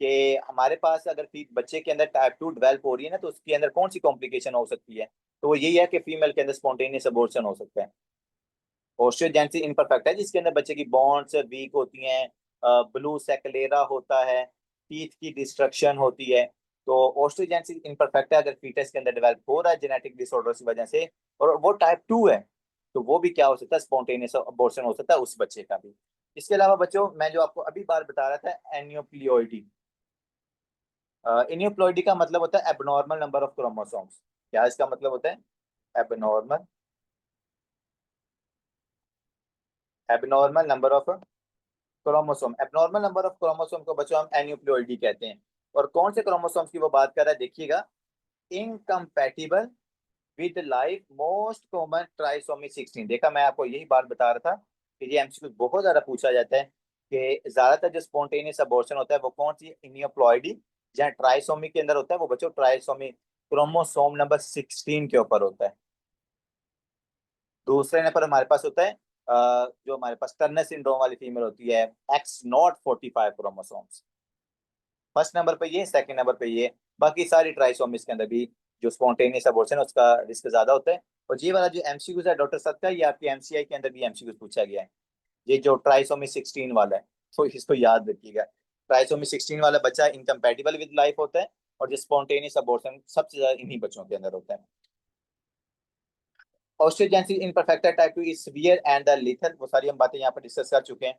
S1: कि हमारे पास अगर बच्चे के अंदर टाइप 2 डेवलप हो रही है ना तो उसके अंदर कौन सी कॉम्प्लिकेशन हो सकती है, तो वो यही है कि फीमेल के अंदर स्पॉन्टेनियस अबॉर्शन हो सकता है। ओस्टियोजेनेसिस इम्परफेक्ट है जिसके अंदर बच्चे की बॉन्ड्स वीक होती हैं, ब्लू सेक्लेरा होता है, टीथ की डिस्ट्रक्शन होती है। तो ओस्टियोजेनेसिस इम्परफेक्ट है अगर फीटस के अंदर डेवलप हो रहा है जेनेटिक डिसऑर्डर की वजह से, और वो टाइप 2 है, तो वो भी क्या हो सकता है, स्पॉन्टेनियस अबॉर्शन हो सकता है उस बच्चे का भी। इसके अलावा बच्चों मैं जो आपको अभी बार बता रहा था एनियोप्लियोइडी, एनियोप्लॉइडी का मतलब होता है एबनॉर्मल नंबर ऑफ क्रोमोसोम्स। क्या इसका मतलब होता है, abnormal, abnormal number of chromosome, abnormal number of chromosome को बच्चों हम एन्यूप्लॉइडी कहते हैं। और कौन से क्रोमोसोम्स की वो बात कर रहा है देखिएगा, incompatible with life most common trisomy 16। देखा मैं आपको यही बात बता रहा था कि ये एमसीक्यू बहुत ज्यादा पूछा जाता है कि ज्यादातर जो स्पॉन्टेनियस अबॉर्शन होता है वो कौन सी इनियोप्लॉइडी, जहाँ ट्राइसोमी के अंदर होता है वो बच्चों ट्राइसोमी क्रोमोसोम नंबर 16 के ऊपर होता है। दूसरे नंबर हमारे पास होता है जो हमारे पास टर्नर सिंड्रोम वाली फीमेल होती है, x not 45 chromosomes. First number पे ये, सेकंड नंबर पे ये, बाकी सारी ट्राइसोमीज के अंदर भी जो स्पॉन्टेनियस अबॉर्शन है उसका रिस्क ज्यादा होता है। और ये वाला जो एमसीक्यूज है डॉक्टर सत्या, ये आपकी एमसीआई के अंदर भी एमसीक्यूज पूछा गया है, ये जो ट्राइसोमी 16 वाला है, तो इसको याद रखिएगा। ट्राइसोमी 16 वाला बच्चा इनकम्पैटिबल विद लाइफ होता है, और जो स्पॉन्टेनियस अबॉर्शन सबसे ज्यादा इन्हीं बच्चों के अंदर होता है। Osteogenesis imperfecta type 2 is severe and the lethal, वो सारी हम बातें यहाँ पर डिस्कस कर चुके हैं।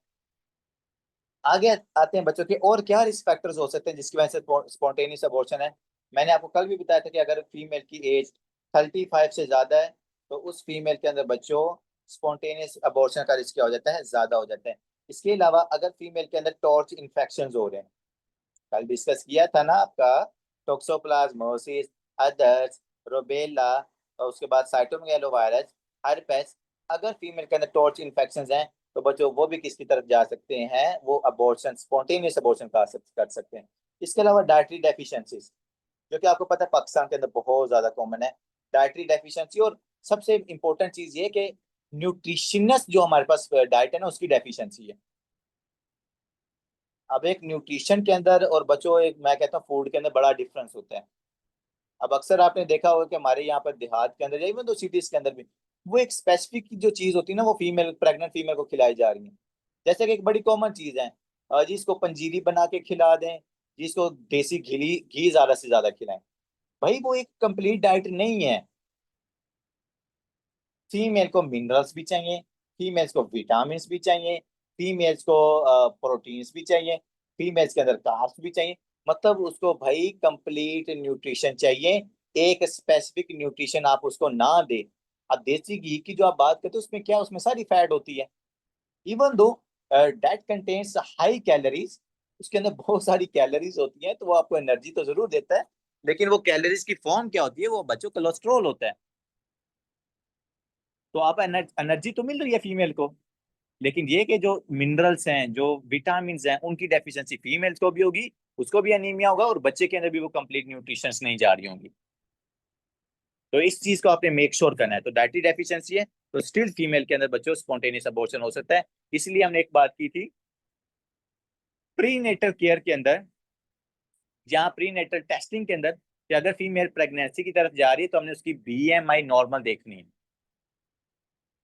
S1: आगे आते हैं बच्चों के और क्या रिस्क फैक्टर्स हो सकते हैं जिसकी वजह से स्पॉन्टेनियस अबॉर्शन है। मैंने आपको कल भी बताया था कि अगर फीमेल की एज 35 से ज्यादा है तो उस फीमेल के अंदर बच्चों स्पॉन्टेनियस अबॉर्शन का रिस्क क्या हो जाता है, ज्यादा हो जाता है। इसके अलावा अगर फीमेल के अंदर टॉर्च इन्फेक्शन हो रहे हैं, कल डिस्कस किया था ना आपका, टोक्सोप्लाज्मोसिस, अदर्स, रोबेला, और उसके बाद साइटोमेगालोवायरस, हर्पेस, अगर फीमेल के अंदर टॉर्च इन्फेक्शन हैं तो बच्चों वो भी किसकी तरफ जा सकते हैं, वो अबॉर्शन स्पॉन्टेनियस अबॉर्शन कर सकते हैं। इसके अलावा डाइटरी डेफिशिएंसीज, जो कि आपको पता है पाकिस्तान के अंदर बहुत ज्यादा कॉमन है, डाइटरी डेफिशिएंसी। और सबसे इंपॉर्टेंट चीज ये कि न्यूट्रिशनस जो हमारे पास डाइट है ना उसकी डेफिशिएंसी है। अब एक न्यूट्रिशन के अंदर और बच्चों एक मैं कहता हूँ फूड के अंदर बड़ा डिफरेंस होता है। अब अक्सर आपने देखा होगा कि हमारे यहाँ पर देहात के अंदर या इवन तो सिटीज के अंदर भी वो एक स्पेसिफिक जो चीज होती है ना वो फीमेल प्रेग्नेंट फीमेल को खिलाई जा रही है। जैसे कि एक बड़ी कॉमन चीज है, जिसको पंजीरी बना के खिला दें, जिसको देसी घी घी ज्यादा से ज्यादा खिलाएं, भाई वो एक कंप्लीट डाइट नहीं है। फीमेल को मिनरल्स भी चाहिए, फीमेल्स को विटामिन भी चाहिए, फीमेल्स को प्रोटीन्स भी चाहिए, फीमेल्स के अंदर कार्ब्स भी चाहिए, मतलब उसको भाई कंप्लीट न्यूट्रिशन चाहिए। एक स्पेसिफिक न्यूट्रिशन आप उसको ना दे। अब देसी घी की जो आप बात करते हो उसमें क्या, उसमें सारी फैट होती है, even though that contains high calories, उसके अंदर बहुत सारी कैलोरीज होती हैं, तो वो आपको एनर्जी तो जरूर देता है, लेकिन वो कैलोरीज की फॉर्म क्या होती है, वो बच्चों कोलेस्ट्रॉल होता है। तो आप एनर्जी तो मिल रही है फीमेल को, लेकिन ये कि जो मिनरल्स हैं जो विटामिन हैं उनकी डेफिशिएंसी फीमेल्स को भी होगी, उसको भी अनीमिया होगा, और बच्चे के अंदर भी वो कंप्लीट न्यूट्रिशन नहीं जा रही होंगी। तो इस चीज को आपने मेक श्योर करना है। तो डाइटरी डेफिशिएंसी है तो स्टिल फीमेल के अंदर बच्चों स्पॉन्टेनियस अबॉर्शन हो सकता है। इसलिए हमने एक बात की थी प्री नेटल केयर के अंदर, जहाँ प्री नेटल टेस्टिंग के अंदर, कि अगर फीमेल प्रेगनेंसी की तरफ जा रही है तो हमने उसकी बीएमआई नॉर्मल देखनी है।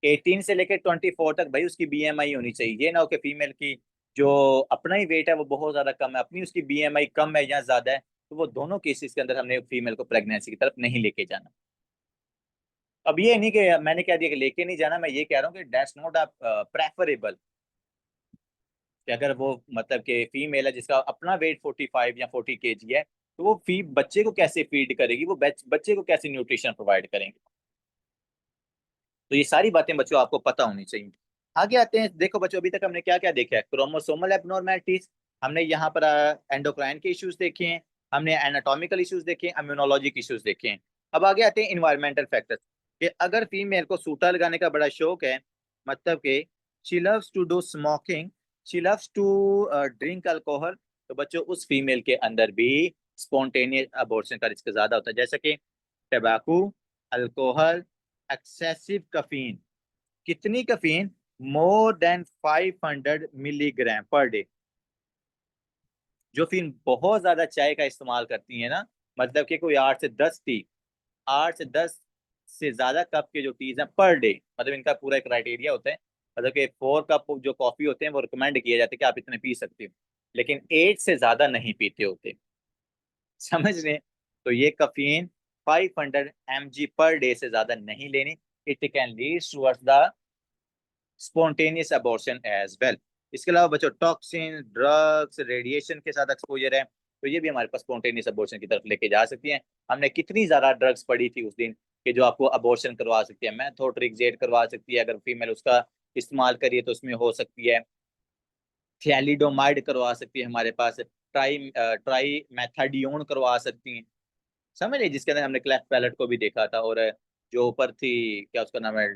S1: 18 से लेकर 24 तक भाई उसकी बीएमआई होनी चाहिए, ये ना हो कि फीमेल की जो अपना ही वेट है वो बहुत ज्यादा कम है, अपनी उसकी बीएमआई कम है या ज्यादा है, तो वो दोनों केसेस के अंदर हमने फीमेल को प्रेगनेंसी की तरफ नहीं लेके जाना। अब ये नहीं कि मैंने कह दिया कि लेके नहीं जाना, मैं ये कह रहा हूँ कि दैट्स नॉट अ प्रेफरेबल, कि अगर वो मतलब कि फीमेल है जिसका अपना वेट 45 या 40 kg है, तो वो फी बच्चे को कैसे फीड करेगी, वो बच्चे को कैसे न्यूट्रिशन प्रोवाइड करेंगे। तो ये सारी बातें बच्चों आपको पता होनी चाहिए। आगे आते हैं, देखो बच्चों अभी तक हमने क्या क्या देखा है, क्रोमोसोमल एबनॉर्मेलिटीज, हमने यहाँ पर एंडोक्राइन के इश्यूज देखे हैं, हमने एनाटॉमिकल इश्यूज देखे हैं, इम्यूनोलॉजिक इश्यूज देखे हैं। अब आगे आते हैं इन्वायरमेंटल फैक्टर्स, कि अगर फीमेल को सूटा लगाने का बड़ा शौक है, मतलब कि she loves to do smoking, she loves to drink alcohol, तो बच्चों उस फीमेल के अंदर भी स्पॉन्टेनियस अबॉर्शन का रिस्क ज्यादा होता है, जैसे कि टबैको, अल्कोहल, एक्सेसिव कफीन। कितनी caffeine? More than 500 milligram per day. जो फिर बहुत ज्यादा चाय का इस्तेमाल करती है ना, मतलब कि कोई 8 से 10 टी, 8 से 10 से ज्यादा कप के जो टीज हैं पर डे, मतलब इनका पूरा एक क्राइटेरिया होता है, मतलब कि 4 कप जो कॉफी होते हैं वो रिकमेंड किए जाते हैं कि आप इतने पी सकते हो, लेकिन 8 से ज्यादा नहीं पीते होते। समझ रहे हैं? तो ये कफीन 500 mg पर डे से ज्यादा नहीं लेनी। It can lead towards the spontaneous abortion as well. इसके अलावा बच्चों टॉक्सिन, ड्रग्स, रेडिएशन के साथ एक्सपोजर है, तो ये भी हमारे पास स्पॉन्टेनियस अबॉर्शन की तरफ लेके जा सकती हैं। हमने कितनी ज्यादा ड्रग्स पढ़ी थी उस दिन कि जो आपको अबॉर्शन करवा सकती है, मेथोट्रेक्सेट करवा सकती है, अगर फीमेल उसका इस्तेमाल करिए तो उसमें हो सकती है, थैलिडोमाइड करवा सकती है हमारे पास, ट्राई मेथाडियोन करवा सकती हैं। समझ रहे, जिसके अंदर हमने क्लेफ्ट पैलेट को भी देखा था, और जो ऊपर थी, क्या उसका नाम है,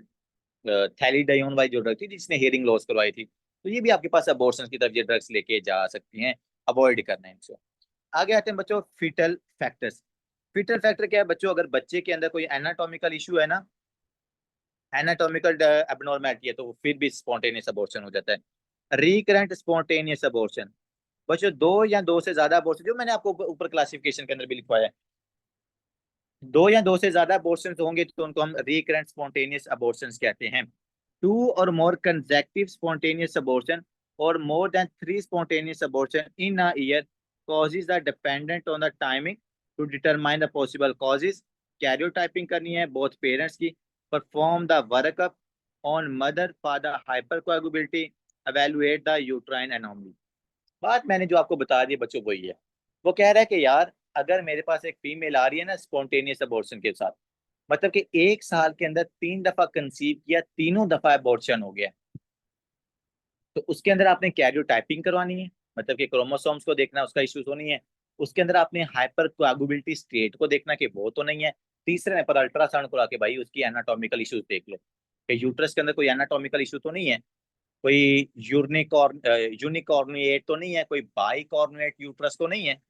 S1: थैलीडायोन वाली जो ड्रग थी जिसने हियरिंग लॉस करवाई थी, तो ये भी आपके पास अबॉर्शन की तरफ ये ड्रग्स लेके जा सकती हैं। अवॉइड करना है इनसे। आगे आते हैं बच्चों फीटल फैक्टर्स। फीटल फैक्टर क्या है बच्चों? अगर बच्चे के अंदर कोई एनाटॉमिकल इशू है ना, एनाटॉमिकल एबनॉर्मेलिटी है, तो फिर भी स्पॉन्टेनियस अबॉर्शन हो जाता है। रिकरेंट स्पॉन्टेनियस अबॉर्शन, बच्चों दो या दो से ज्यादा अबॉर्शन, जो मैंने आपको ऊपर क्लासिफिकेशन के अंदर भी लिखवाया है, दो या दो से ज्यादा अबॉर्शन होंगे तो उनको हम रिकरेंट स्पॉन्टेनियस अबॉर्शन कहते हैं। टू और मोर कंसेक्टिव स्पॉन्टेनियस अबॉर्शन और more than 3 spontaneous abortion in a year causes are dependent on the timing to determine the possible causes। Karyotyping करनी है बोथ पेरेंट्स की। Perform the workup on mother father hypercoagulability, evaluate the uterine anomaly. बात मैंने जो आपको बता दी बच्चों वही है। वो कह रहा है कि यार अगर मेरे पास एक फीमेल आ रही है ना स्पॉन्टेनियस अबॉर्शन के साथ, मतलब कि 1 साल के अंदर 3 दफा कंसीव किया, तीनों दफा अबॉर्शन हो गया, तो उसके अंदर आपने कैरियोटाइपिंग करवानी है, मतलब कि क्रोमोसोम्स को देखना, उसका इशू तो नहीं है। उसके अंदर आपने हाइपर कोएगुबिलिटी स्टेट को देखना कि वो तो नहीं है। तीसरे नंबर पर अल्ट्रासाउंड करा के भाई उसकी एनाटॉमिकल इश्यूज देख लो कि यूट्रस के अंदर कोई एनाटॉमिकल इशू तो नहीं है, कोई यूनिकॉर्नुएट तो नहीं है, कोई बाइकॉर्नुएट यूट्रस तो नहीं है,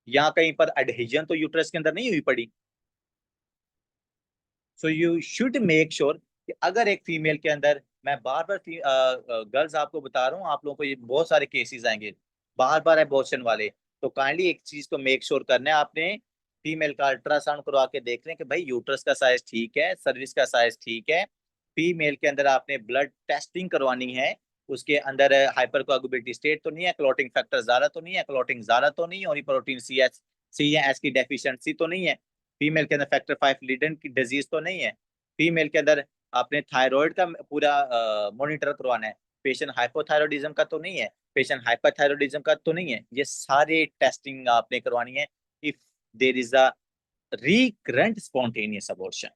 S1: यहाँ कहीं पर एडहेजन तो यूट्रस के अंदर नहीं हुई पड़ी। So you should make sure कि अगर एक फीमेल के अंदर, मैं बार बार गर्ल्स आपको बता रहा हूँ, आप लोगों को ये बहुत सारे केसेस आएंगे बार बार एबॉर्शन वाले, तो काइंडली एक चीज को मेक श्योर करना है आपने, फीमेल का अल्ट्रासाउंड करवा के देख लें कि भाई यूट्रस का साइज ठीक है, सर्विस का साइज ठीक है। फीमेल के अंदर आपने ब्लड टेस्टिंग करवानी है, उसके अंदर हाइपर कोएगुबिलिटी स्टेट तो नहीं है, क्लॉटिंग फैक्टर ज्यादा तो नहीं है, क्लॉटिंग ज्यादा तो नहीं है, और प्रोटीन सी या एस की डेफिशिएंसी तो नहीं है, फीमेल के अंदर फैक्टर 5 लीडन की डिजीज तो नहीं है, फीमेल के अंदर आपने थायराइड का पूरा मॉनिटर करवाना है, पेशेंट हाइपोथायरॉयडिज्म का तो नहीं है, पेशेंट हाइपरथायरॉयडिज्म का तो नहीं है, ये सारे टेस्टिंग आपने करवानी है if there is a recurrent spontaneous abortion.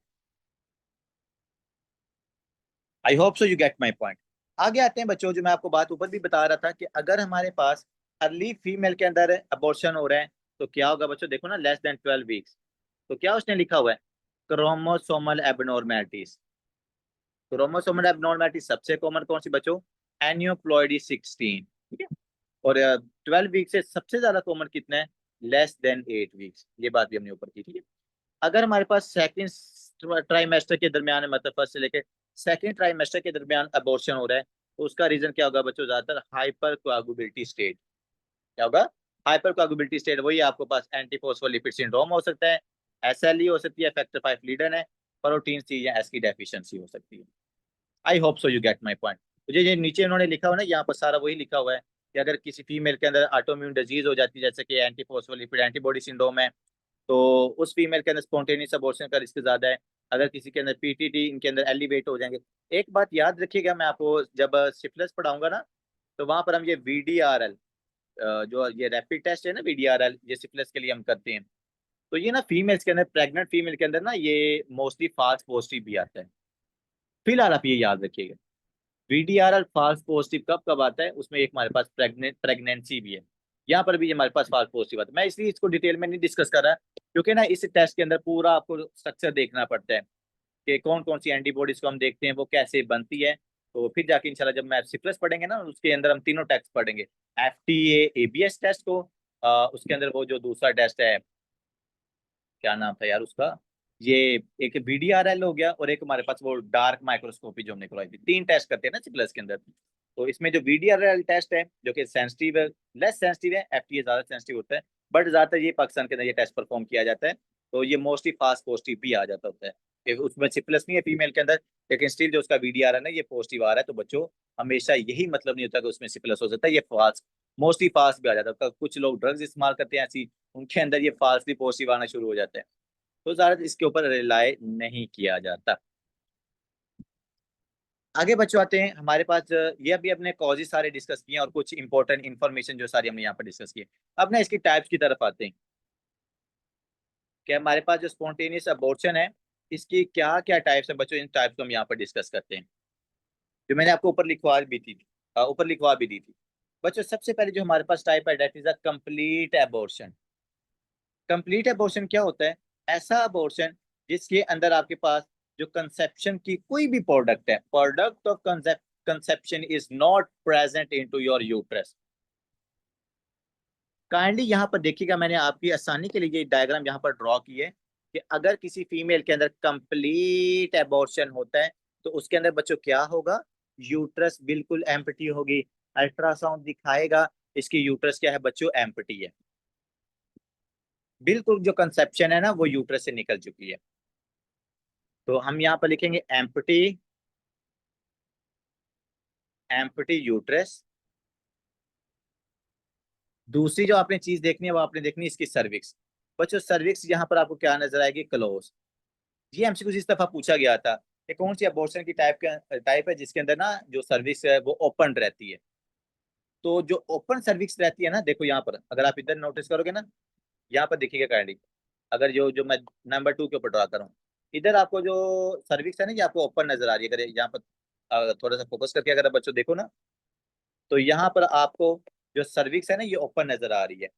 S1: I hope so you get my point. आगे आते हैं बच्चों, जो मैं आपको बात ऊपर भी बता रहा था कि अगर हमारे पास अर्ली फीमेल के अंदर अबॉर्शन हो रहा है तो क्या होगा बच्चों, देखो ना लेस देन 12 वीक्स, तो क्या उसने लिखा हुआ है, क्रोमोसोमल एबनॉर्मेलिटीज। क्रोमोसोमल एबनॉर्मेलिटी सबसे कॉमन कौन सी बच्चों? एनियोप्लॉइडी 16, ठीक है। और 12 वीक से सबसे ज्यादा कॉमन कितना है? लेस देन 8 वीक्स, ये बात भी हमने ऊपर की, ठीक है। अगर हमारे पास सेकंड ट्राइमेस्टर के दरमियान है, मतलब फर्स्ट से लेके सेकंड ट्राइमेस्टर के दरमियान अबॉर्शन हो रहा है, तो उसका रीजन क्या होगा बच्चों? ज्यादातर हाइपर कोएगुबिलिटी स्टेट। क्या होगा? हाइपर कोएगुबिलिटी स्टेट, वही आपके पास एंटीफॉस्फोलिपिड सिंड्रोम हो सकता है, एसएलई हो सकती है, फैक्टर 5 लीडर है, प्रोटीन सी या एस की डेफिशिएंसी हो सकती है। I hope so you get my point. मुझे ये नीचे उन्होंने लिखा हुआ ना, यहाँ पर सारा वही लिखा हुआ है कि अगर किसी फीमेल के अंदर ऑटोइम्यून डिजीज हो जाती है, जैसे कि एंटीफॉस्फोलिपिड एंटीबॉडी सिंड्रोम है, तो उस फीमेल के अंदर स्पॉन्टेनियस अबॉर्शन का रिस्क ज्यादा है। अगर किसी के अंदर पीटीटी, इनके अंदर एलिवेट हो जाएंगे। एक बात याद रखिएगा, मैं आपको जब सिफिलिस पढ़ाऊंगा ना, तो वहां पर हम ये वीडीआरएल, जो ये रैपिड टेस्ट है ना, वीडीआरएल, ये सिफिलिस के लिए हम करते हैं। तो ये ना फीमेल्स के अंदर, प्रेग्नेंट फीमेल के अंदर ना, ये मोस्टली फास्ट पॉजिटिव भी आता है। फिलहाल आप ये याद रखिएगा, वीडीआरएल फास्ट पॉजिटिव कब कब आता है, उसमें एक हमारे पास प्रेगनेंसी भी है। यहाँ पर भी हमारे पास फास्ट पॉजिटिव आता है। मैं इसलिए इसको डिटेल में नहीं डिस्कस कर रहा, क्योंकि ना इस टेस्ट के अंदर पूरा आपको स्ट्रक्चर देखना पड़ता है कि कौन कौन सी एंटीबॉडीज को हम देखते हैं, वो कैसे बनती है। तो फिर जाके इंशाल्लाह जब मैं सिफिलिस पढ़ेंगे ना, उसके अंदर हम तीनों टेस्ट पढ़ेंगे। एफटीए एबीएस टेस्ट को, उसके अंदर वो जो दूसरा टेस्ट है, क्या नाम था यार उसका, ये एक वीडीआरएल हो गया, और एक हमारे पास वो डार्क माइक्रोस्कोपी जो हमने करवाई थी। 3 टेस्ट करते हैं ना सिफिलिस के अंदर। तो इसमें जो वीडीआरएल टेस्ट है, जो कि सेंसिटिव है, लेस सेंसिटिव है, एफटीए ज्यादा सेंसिटिव होता है, बट ज्यादातर ये पाकिस्तान के अंदर ये टेस्ट परफॉर्म किया जाता है। तो ये मोस्टली फास्ट पॉजिटिव भी आ जाता होता है, कि उसमें सिफिलिस नहीं है फीमेल के अंदर, लेकिन स्टिल जो उसका वीडीआरएल है ये पॉजिटिव आ रहा है। तो बच्चों, हमेशा यही मतलब नहीं होता कि उसमें सिफिलिस हो सकता है, ये फास्ट, मोस्टली फास्ट भी आ जाता है। कुछ लोग ड्रग्स इस्तेमाल करते हैं ऐसी, उनके अंदर ये फास्टली पॉजिटिव आना शुरू हो जाता है। तो ज्यादा इसके ऊपर रिलाय नहीं किया जाता। आगे बच्चों आते हैं हमारे पास, ये अभी अपने कॉजेज सारे डिस्कस किए और कुछ इंपॉर्टेंट इन्फॉर्मेशन जो सारी हमने यहाँ पर डिस्कस की। अब ना इसकी टाइप्स की तरफ आते हैं कि हमारे पास जो स्पॉन्टेनियस अबॉर्शन है, इसकी क्या क्या टाइप्स है बच्चों। इन टाइप्स को हम यहाँ पर डिस्कस करते हैं, जो मैंने आपको ऊपर लिखवा भी दी थी। बच्चों सबसे पहले जो हमारे पास टाइप है, that is a complete abortion. Complete abortion क्या होता है? ऐसा अबॉर्शन जिसके अंदर आपके पास जो कंसेप्शन की कोई भी प्रोडक्ट है, product of conception is not present into your uterus. Kindly यहाँ पर देखिएगा, मैंने आपकी आसानी के लिए ये डायग्राम यहाँ पर ड्रॉ की है कि अगर किसी फीमेल के अंदर कंप्लीट एबॉर्शन होता है, तो उसके अंदर बच्चों क्या होगा? यूट्रस बिल्कुल एम्प्टी होगी। अल्ट्रासाउंड दिखाएगा इसकी यूट्रस क्या है बच्चों? एम्प्टी है। बिल्कुल जो कंसेप्शन है ना, वो यूट्रस से निकल चुकी है। तो हम यहाँ पर लिखेंगे एम्प्टी, एम्प्टी यूट्रस। दूसरी जो आपने चीज देखनी है, वो आपने देखनी है इसकी सर्विक्स। बच्चों सर्विक्स यहाँ पर आपको क्या नजर आएगी? क्लोज। ये हमसे कुछ इस दफा पूछा गया था कि कौन सी अबॉर्शन की टाइप है जिसके अंदर ना जो सर्विक्स है वो ओपन रहती है। तो जो ओपन सर्विक्स रहती है ना, देखो यहाँ पर अगर आप इधर नोटिस करोगे ना, यहाँ पर देखिएगा काइंडली, अगर जो जो मैं नंबर 2 के ऊपर ड्रा कर रहा हूँ, इधर आपको जो सर्विक्स है ना, ये आपको ओपन नजर आ रही है। अगर यहाँ पर थोड़ा सा फोकस करके अगर आप बच्चों देखो ना, तो यहाँ पर आपको जो सर्विक्स है ना, ये ओपन नजर आ रही है।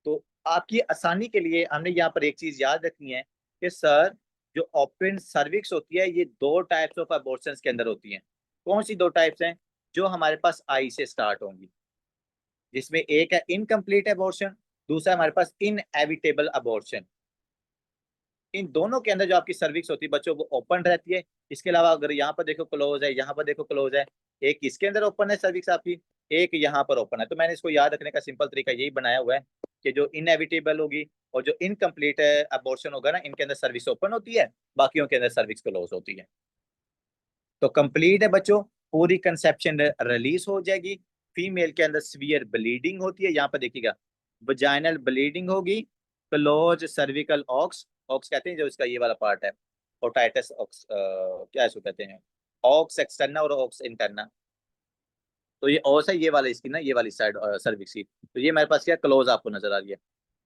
S1: तो आपकी आसानी के लिए हमने यहाँ पर एक चीज याद रखनी है कि सर, जो ओपन सर्विक्स होती है, ये 2 टाइप्स ऑफ अबॉर्शंस के अंदर होती हैं। कौन सी 2 टाइप्स हैं? जो हमारे पास आई से स्टार्ट होंगी, जिसमें एक है इनकम्प्लीट अबॉर्शन, दूसरा हमारे पास इनएविटेबल अबॉर्शन। इन दोनों के अंदर जो आपकी सर्विक्स होती है बच्चों, वो ओपन रहती है। इसके अलावा अगर यहाँ पर देखो क्लोज है, यहाँ पर देखो क्लोज है। एक इसके अंदर ओपन है सर्विक्स आपकी, एक यहाँ पर ओपन है। तो मैंने इसको याद रखने का सिंपल तरीका यही बनाया हुआ है कि जो इनएविटेबल होगी और जो इनकम्प्लीट अबॉर्शन होगा ना, इनके अंदर सर्विस ओपन होती है, बाकियों के अंदर सर्विक्स क्लोज होती है। तो कंप्लीट है बच्चों, पूरी कंसेप्शन रिलीज हो जाएगी। फीमेल के अंदर सीवियर ब्लीडिंग होती है, यहाँ पर देखिएगा वजाइनल ब्लीडिंग होगी। क्लोज सर्विकल ऑक्स, ऑक्स कहते हैं जो इसका ये वाला पार्ट है, ओटाइटस ऑक्स, क्या इसको कहते हैं, ऑक्स एक्सटर्ना और ऑक्स इंटरना। तो ये ऑस है, ये वाला इसकी ना, ये वाली साइड सर्विक्स की। तो ये मेरे पास क्या क्लोज आपको नजर आ रही है।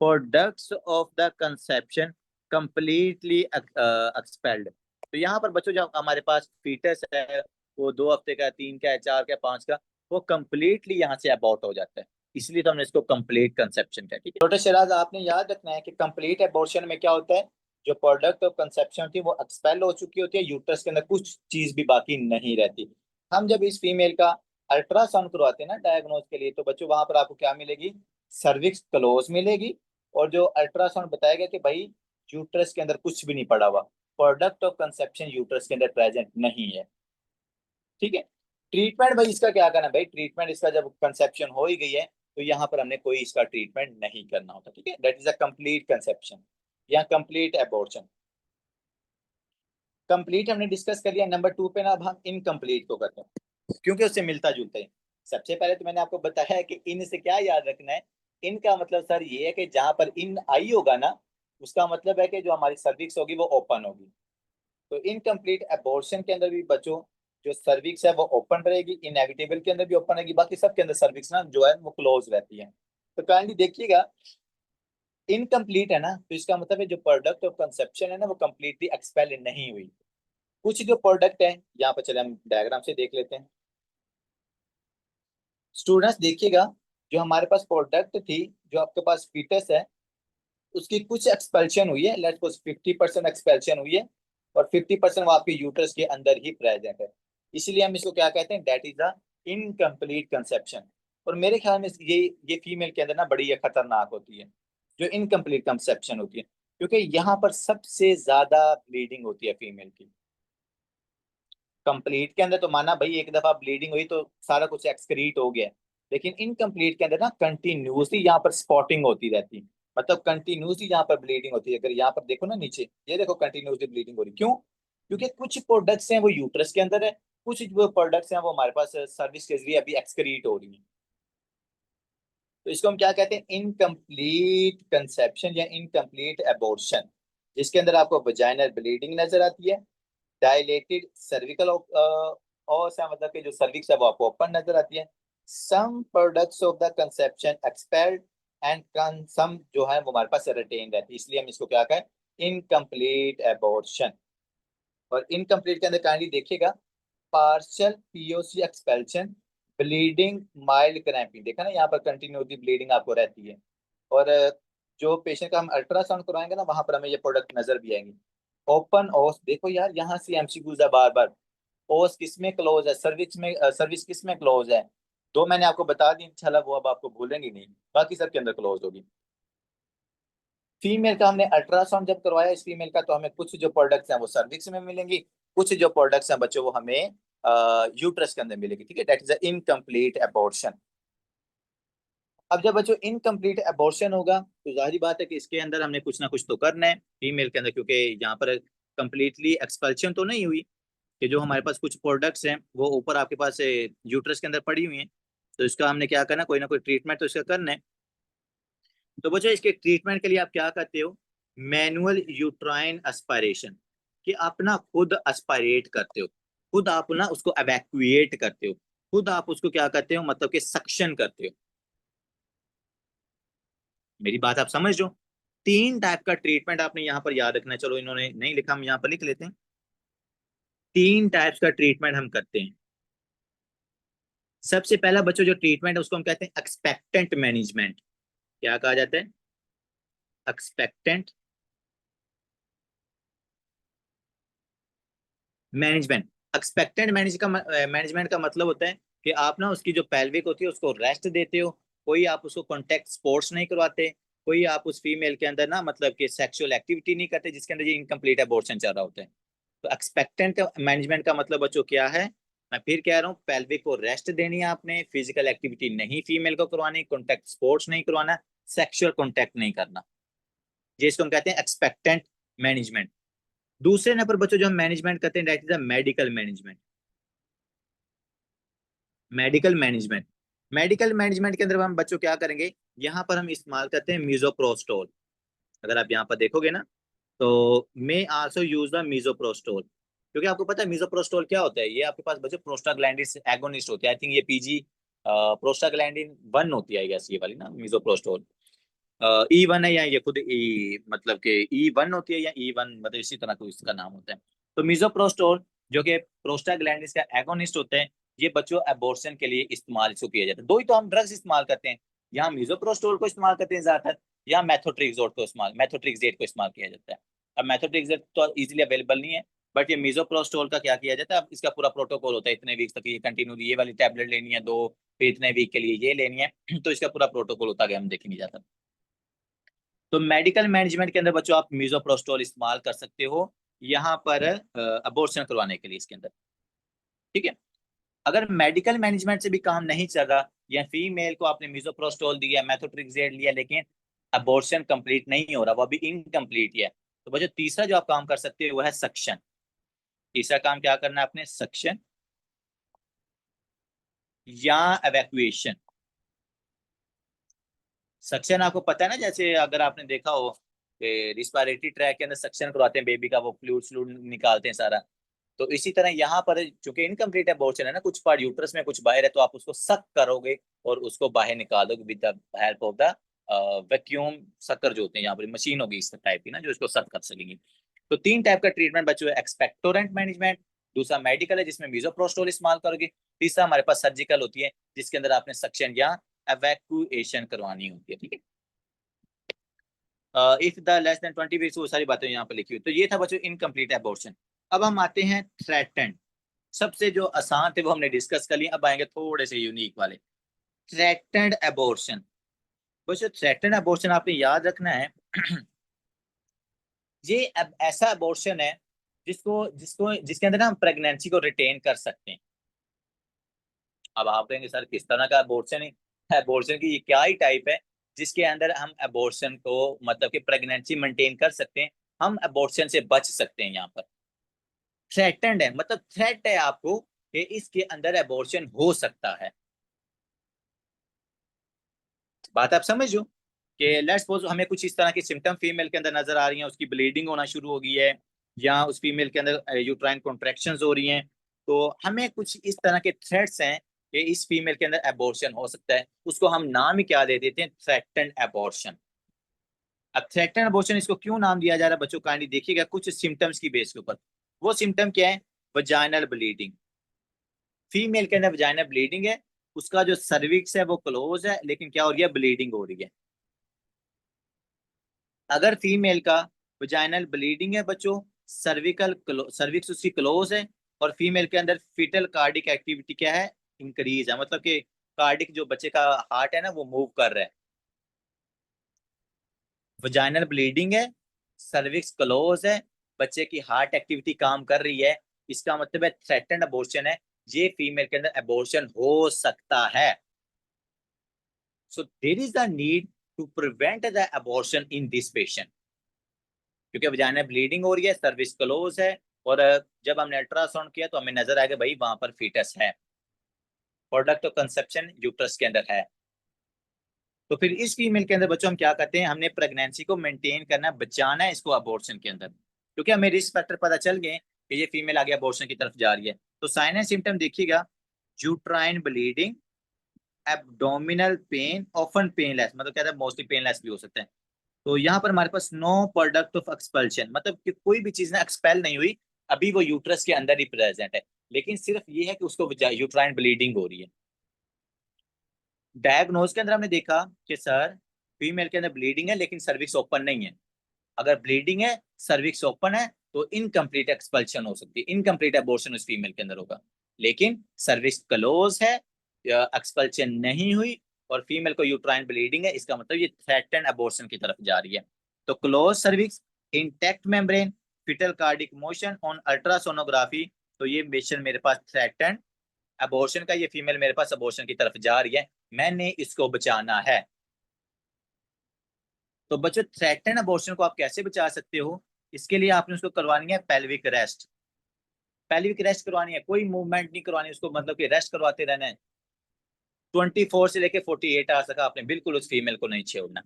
S1: Products of the conception completely expelled. तो यहाँ पर बच्चों जो हमारे पास फीटस है, वो 2 हफ्ते का, 3 का, 4 का, 5 का, वो कंप्लीटली यहाँ से अबॉर्ट हो जाता है। इसलिए तो हमने इसको कंप्लीट कंसेप्शन कहा। ठीक है छोटे शराज, आपने याद रखना है कि कंप्लीट अबॉर्शन में क्या होता है, जो प्रोडक्ट ऑफ कंसेप्शन होती है वो एक्सपेल हो चुकी होती है, यूट्रस के अंदर कुछ चीज भी बाकी नहीं रहती। हम जब इस फीमेल का अल्ट्रासाउंड करवाते हैं ना डायग्नोज के लिए, तो बच्चों वहां पर आपको क्या मिलेगी? सर्विक्स क्लोज मिलेगी। और जो अल्ट्रासाउंड बताएगा कि भाई यूट्रस के अंदर कुछ भी नहीं पड़ा हुआ, प्रोडक्ट ऑफ कंसेप्शन यूट्रस के अंदर प्रेजेंट नहीं है। ठीक है। ट्रीटमेंट भाई इसका क्या करना है? भाई ट्रीटमेंट इसका जब कंसेप्शन हो ही गई है, तो यहाँ पर हमने कोई इसका ट्रीटमेंट नहीं करना होता। ठीक है, that is a complete conception या कंप्लीट एबॉर्शन। कंप्लीट हमने डिस्कस कर लिया। नंबर 2 पे ना अब हम इनकम्प्लीट को करते हैं, क्योंकि उससे मिलता जुलता है। सबसे पहले तो मैंने आपको बताया है कि इन से क्या याद रखना है। इन का मतलब सर ये है कि जहां पर इन आई होगा ना, उसका मतलब है कि जो हमारी सर्विक्स होगी वो ओपन होगी। तो इनकम्प्लीट एबॉर्शन के अंदर भी बच्चों जो सर्विक्स है वो ओपन रहेगी, इनएविटेबल के अंदर भी ओपन रहेगी, बाकी सब के अंदर सर्विक्स ना जो है वो क्लोज रहती है। तो काइंडली देखिएगा, इनकम्प्लीट है ना, तो इसका मतलब है जो प्रोडक्ट ऑफ कंसेप्शन है ना वो कंप्लीटली एक्सपेल नहीं हुई। कुछ जो प्रोडक्ट है, यहाँ पर चले हम डायग्राम से देख लेते हैं। स्टूडेंट्स देखिएगा, जो हमारे पास प्रोडक्ट थी, जो आपके पास फीटस है, उसकी कुछ एक्सपेल्शन हुई है, लेट्स सपोज 50% एक्सपेल्शन हुई है, और 50% वो आपके यूट्रस के अंदर ही प्रेजेंट है। इसलिए हम इसको क्या कहते हैं, that is a incomplete conception. और मेरे ख्याल में ये फीमेल के अंदर ना बड़ी ये खतरनाक होती है, जो इनकम्प्लीट कंसेप्शन होती है, क्योंकि यहाँ पर सबसे ज्यादा ब्लीडिंग होती है फीमेल की। कंप्लीट के अंदर तो माना भाई एक दफा ब्लीडिंग हुई तो सारा कुछ एक्सक्रीट हो गया, लेकिन इनकम्प्लीट के अंदर ना कंटिन्यूसली यहाँ पर स्पॉटिंग होती रहती है, मतलब कंटिन्यूसली यहाँ पर ब्लीडिंग होती है। अगर यहाँ पर देखो ना नीचे, ये देखो कंटिन्यूसली ब्लीडिंग हो रही, क्यों? क्योंकि कुछ प्रोडक्ट्स हैं वो यूट्रस के अंदर है, कुछ जो प्रोडक्ट्स हैं वो हमारे पास सर्विस के जरिए अभी एक्सक्रीट हो रही है। तो इसको हम क्या कहते हैं, इनकम्प्लीट कंसेप्शन या इनकम्प्लीट एबॉर्शन, जिसके अंदर आपको वजाइनल ब्लीडिंग नजर आती है, डायलेटेड सर्विकल और सा मतलब कि जो सर्विक्स है वो आपको ओपन नजर आती है, some products of the conception expelled, and some जो है वो हमारे पास रिटेन रहती है। इसलिए हम इसको क्या कहें, इनकम्प्लीट एबॉर्शन। और इनकम्प्लीट के अंदर काइंडली देखिएगा, partial POC expulsion, bleeding, mild cramping, देखा ना यहाँ पर कंटिन्यूटी ब्लीडिंग आपको रहती है। और जो पेशेंट का हम अल्ट्रासाउंड करवाएंगे ना वहां पर हमें ये प्रोडक्ट नजर भी आएंगे। ओपन ओस, देखो यार यहाँ से एमसीक्यूज है बार बार, ओस किस में क्लोज है, सर्विस में, सर्विस किस में क्लोज है, दो मैंने आपको बता दी इंशाल्लाह, वो अब आपको भूलेंगे नहीं, बाकी सब के अंदर क्लोज होगी। फीमेल का हमने अल्ट्रासाउंड जब करवाया इस फीमेल का, तो हमें कुछ जो प्रोडक्ट्स हैं वो सर्विक्स में मिलेंगी, कुछ जो प्रोडक्ट्स हैं बच्चों वो हमें यूट्रस के अंदर मिलेगी, ठीक है, दैट इज इनकम्प्लीट एबॉर्शन। अब जब बच्चों इनकम्प्लीट एबॉर्शन होगा तो जाहिर बात है कि इसके अंदर हमने कुछ ना कुछ तो करना है फीमेल के अंदर, क्योंकि यहाँ पर कंप्लीटली एक्सपल्शन तो नहीं हुई, कि जो हमारे पास कुछ प्रोडक्ट्स हैं वो ऊपर आपके पास यूट्रस के अंदर पड़ी हुई हैं, तो इसका हमने क्या करना, कोई ना कोई ट्रीटमेंट तो इसका करना है। तो बच्चों इसके ट्रीटमेंट के लिए आप क्या करते हो, मैनुअल यूट्राइन एस्पायरेशन, कि आप ना खुद एस्पायरेट करते हो, खुद आप ना उसको एवैक्यूएट करते हो, खुद आप उसको क्या करते हो, मतलब कि सक्शन करते हो। मेरी बात आप समझ रहे हो? तीन टाइप का ट्रीटमेंट आपने यहाँ पर याद रखना है, चलो इन्होंने नहीं लिखा, हम यहाँ पर लिख लेते हैं। तीन टाइप्स का ट्रीटमेंट हम करते हैं। सबसे पहला बच्चों जो ट्रीटमेंट है उसको हम कहते हैं एक्सपेक्टेंट मैनेजमेंट। क्या कहा जाता है, एक्सपेक्टेंट मैनेजमेंट। एक्सपेक्टेंट मैनेजमेंट का मतलब होता है कि आप ना उसकी जो पेल्विक होती है उसको रेस्ट देते हो, कोई आप उसको कॉन्टेक्ट स्पोर्ट्स नहीं करवाते, कोई आप उस फीमेल के अंदर ना मतलब कि सेक्सुअल एक्टिविटी नहीं करते जिसके अंदर ये इनकम्प्लीट अबॉर्शन चल रहा होता है। तो एक्सपेक्टेंट का मैनेजमेंट का मतलब बच्चों क्या है, मैं फिर कह रहा हूँ, पेल्विक को रेस्ट देनी है आपने, फिजिकल एक्टिविटी नहीं फीमेल को करवानी, कॉन्टेक्ट स्पोर्ट्स नहीं करवाना, सेक्सुअल कॉन्टेक्ट नहीं करना, ये इसको हम कहते हैं एक्सपेक्टेंट मैनेजमेंट। दूसरे नंबर बच्चों जो हम मैनेजमेंट करते हैं that is a medical management. Medical management, medical management के अंदर हम बच्चों क्या करेंगे, यहाँ पर हम इस्तेमाल करते हैं मीजोप्रोस्टोल। अगर आप यहाँ पर देखोगे ना, तो मे आल्सो यूज द मीजोप्रोस्टोल, क्योंकि आपको पता है मीजोप्रोस्टोल क्या होता है, ये आपके पास बच्चों प्रोस्टाग्लैंडिन एगोनिस्ट होते हैं, आई थिंक ये पीजी प्रोस्टाग्लैंडिन 1 होती है, ये वाली ना मीजोप्रोस्टोल E1 है, या ये खुद मतलब कि E1 होती है, या E1 मतलब इसी तरह को इसका नाम होता है। तो मिजोप्रोस्टोल जो कि प्रोस्टाग्लैंडिन का एगोनिस्ट होते हैं, ये बच्चों एबॉर्शन के लिए इस्तेमाल इसको किया जाता है। दो ही तो हम ड्रग्स इस्तेमाल करते हैं, यहाँ मिजोप्रोस्टोल को इस्तेमाल करते हैं ज्यादातर, या मेथोट्रिक्सेट को इस्तेमाल किया जाता है। अब मेथोट्रिक्सेट तो इजीली अवेलेबल नहीं है, बट ये मिजोप्रोस्टोल का क्या किया जाता है, अब इसका पूरा प्रोटोकॉल होता है, इतने वीक तक ये कंटिन्यू ये वाली टैबलेट लेनी है दो, फिर इतने वीक के लिए ये लेनी है तो इसका पूरा प्रोटोकॉल होता है, हम देख नहीं जाता। तो मेडिकल मैनेजमेंट के अंदर बच्चों आप मीजोप्रोस्टोल इस्तेमाल कर सकते हो यहाँ पर अबॉर्शन करवाने के लिए इसके अंदर, ठीक है। अगर मेडिकल मैनेजमेंट से भी काम नहीं चल रहा, या फीमेल को आपने मीजोप्रोस्टोल दिया, मेथोट्रेक्सेट लिया, लेकिन अबॉर्शन कंप्लीट नहीं हो रहा, वो अभी इनकम्प्लीट है, तो बच्चों तीसरा जो आप काम कर सकते हो वो है सक्शन। तीसरा काम क्या करना है आपने, सक्शन या एवैक्यूएशन। सक्शन आपको पता है ना, जैसे अगर आपने देखा हो रिस्पायरेटरी ट्रैक के अंदर सक्शन करवाते हैं बेबी का, वो फ्लूइड निकालते हैं सारा। तो इसी तरह यहाँ पर चूंकि इनकम्प्लीट एबॉर्शन है ना, कुछ पार्ट यूट्रस में कुछ बाहर है, तो आप उसको सक करोगे और उसको बाहर निकाल दोगे with the help of the vacuum sucker जो होते हैं, यहाँ पर मशीन होगी इस टाइप की ना जो इसको सक कर सकेंगी। तो 3 टाइप का ट्रीटमेंट बच्चों है, एक्सपेक्टोरेंट मैनेजमेंट, दूसरा मेडिकल है जिसमें मीजोप्रोस्टोल इस्तेमाल करोगे, तीसरा हमारे पास सर्जिकल होती है जिसके अंदर आपने सक्शन या एवैक्यूएशन करवानी होती है। ठीक है, if the less than 20 weeks, वो सारी बातें यहाँ पर लिखी हुई। तो ये था बच्चों इनकम्प्लीट एबॉर्शन। अब हम आते हैं थ्रेटेंड। सबसे जो आसान थे वो हमने डिस्कस कर लिया, अब आएंगे थोड़े से यूनिक वाले, थ्रेटेंड एबॉर्शन। बच्चों थ्रेटेंड एबॉर्शन आपने याद रखना है ये अब ऐसा एबॉर्शन है जिसको जिसको जिसके अंदर ना हम प्रेगनेंसी को रिटेन कर सकते हैं। अब आप कहेंगे सर किस तरह का एबॉर्शन है, एबॉर्शन की ये क्या ही टाइप है जिसके अंदर हम एबॉर्शन को मतलब कि प्रेगनेंसी मेंटेन कर सकते हैं, हम एबॉर्शन से बच सकते हैं। यहाँ पर थ्रेटेंड है मतलब थ्रेट है आपको कि इसके अंदर एबॉर्शन हो सकता है। बात आप समझ लो कि लेट्स सपोज हमें कुछ इस तरह की सिम्टम फीमेल के अंदर नजर आ रही हैं, उसकी ब्लीडिंग होना शुरू हो गई है या उस फीमेल के अंदर यूट्राइन कॉन्ट्रैक्शंस हो रही हैं, तो हमें कुछ इस तरह के थ्रेट्स हैं कि इस फीमेल के अंदर एबॉर्शन हो सकता है, उसको हम नाम ही क्या दे देते हैं, थ्रेटेंड एबॉर्शन। अब थ्रेटेंड एबॉर्शन इसको क्यों नाम दिया जा रहा है बच्चों, काइंडली देखिएगा कुछ सिम्टम्स की बेस के ऊपर। वो सिम्टम क्या है, वजाइनल ब्लीडिंग, फीमेल के अंदर वजाइनल ब्लीडिंग है, उसका जो सर्विक्स है वो क्लोज है लेकिन क्या हो रही है, ब्लीडिंग हो रही है। अगर फीमेल का वजाइनल ब्लीडिंग है बच्चों, सर्विकल सर्विक्स उसकी क्लोज है, और फीमेल के अंदर फीटल कार्डिक एक्टिविटी क्या है, इंक्रीज है, मतलब कि कार्डिक जो बच्चे का हार्ट है ना वो मूव कर रहा है। वजाइनल ब्लीडिंग है, सर्विक्स क्लोज है, बच्चे की हार्ट एक्टिविटी काम कर रही है, इसका मतलब है थ्रेटेंड अबॉर्शन है, ये फीमेल के अंदर अबॉर्शन हो सकता है। So there is the need to prevent the abortion in this patient, क्योंकि वजाइना ब्लीडिंग हो रही है, सर्विस क्लोज है, और जब हमने अल्ट्रासाउंड किया तो हमें नजर आएगा भाई वहां पर फीटस है, प्रोडक्ट ऑफ कंसेप्शन यूट्रस के अंदर है। तो फिर इस फीमेल के अंदर बच्चों हम क्या करते हैं, हमने प्रेगनेंसी को मेंटेन करना, बचाना है इसको अबॉर्शन के अंदर, क्योंकि हमें रिस्क फैक्टर पता चल गए कि ये फीमेल आगे अबॉर्शन की तरफ जा रही है। तो साइन एंड सिम्टम देखिएगा, uterine bleeding, abdominal pain, often painless, मतलब क्या है मोस्टली पेनलेस भी हो सकता है। तो यहाँ पर हमारे पास नो प्रोडक्ट ऑफ एक्सपल्शन, मतलब कि कोई भी चीज ना एक्सपेल नहीं हुई, अभी वो यूट्रस के अंदर ही प्रेजेंट है, लेकिन सिर्फ ये है कि उसको यूट्राइन ब्लीडिंग हो रही है। डायग्नोज के अंदर हमने देखा कि सर फीमेल के अंदर ब्लीडिंग है लेकिन सर्विक्स ओपन नहीं है। अगर ब्लीडिंग है, सर्विक्स ओपन है, तो इनकम्प्लीट एक्सपल्शन हो सकती है, इनकम्प्लीट एबॉर्शन उस फीमेल के अंदर होगा। लेकिन सर्विक्स क्लोज है, एक्सपल्शन नहीं हुई, और फीमेल को यूट्राइन ब्लीडिंग है, इसका मतलब ये थ्रेटेंड एबॉर्शन की तरफ जा रही है। तो close cervix, intact membrane, fetal cardiac motion on ultrasonography, तो ये पेशेंट मेरे पास थ्रेटेंड अबॉर्शन का, ये फीमेल मेरे पास अबॉर्शन की तरफ जा रही है, मैंने इसको बचाना है। तो बच्चों थ्रेटेंड अबॉर्शन को आप कैसे बचा सकते हो, इसके लिए आपने उसको करवानी है पेल्विक रेस्ट। पेल्विक रेस्ट करवानी है, कोई मूवमेंट नहीं करवानी उसको, मतलब कि रेस्ट करवाते रहना है, 24 से लेके 48 आवर्स तक आपने बिल्कुल उस फीमेल को नहीं छेड़ना।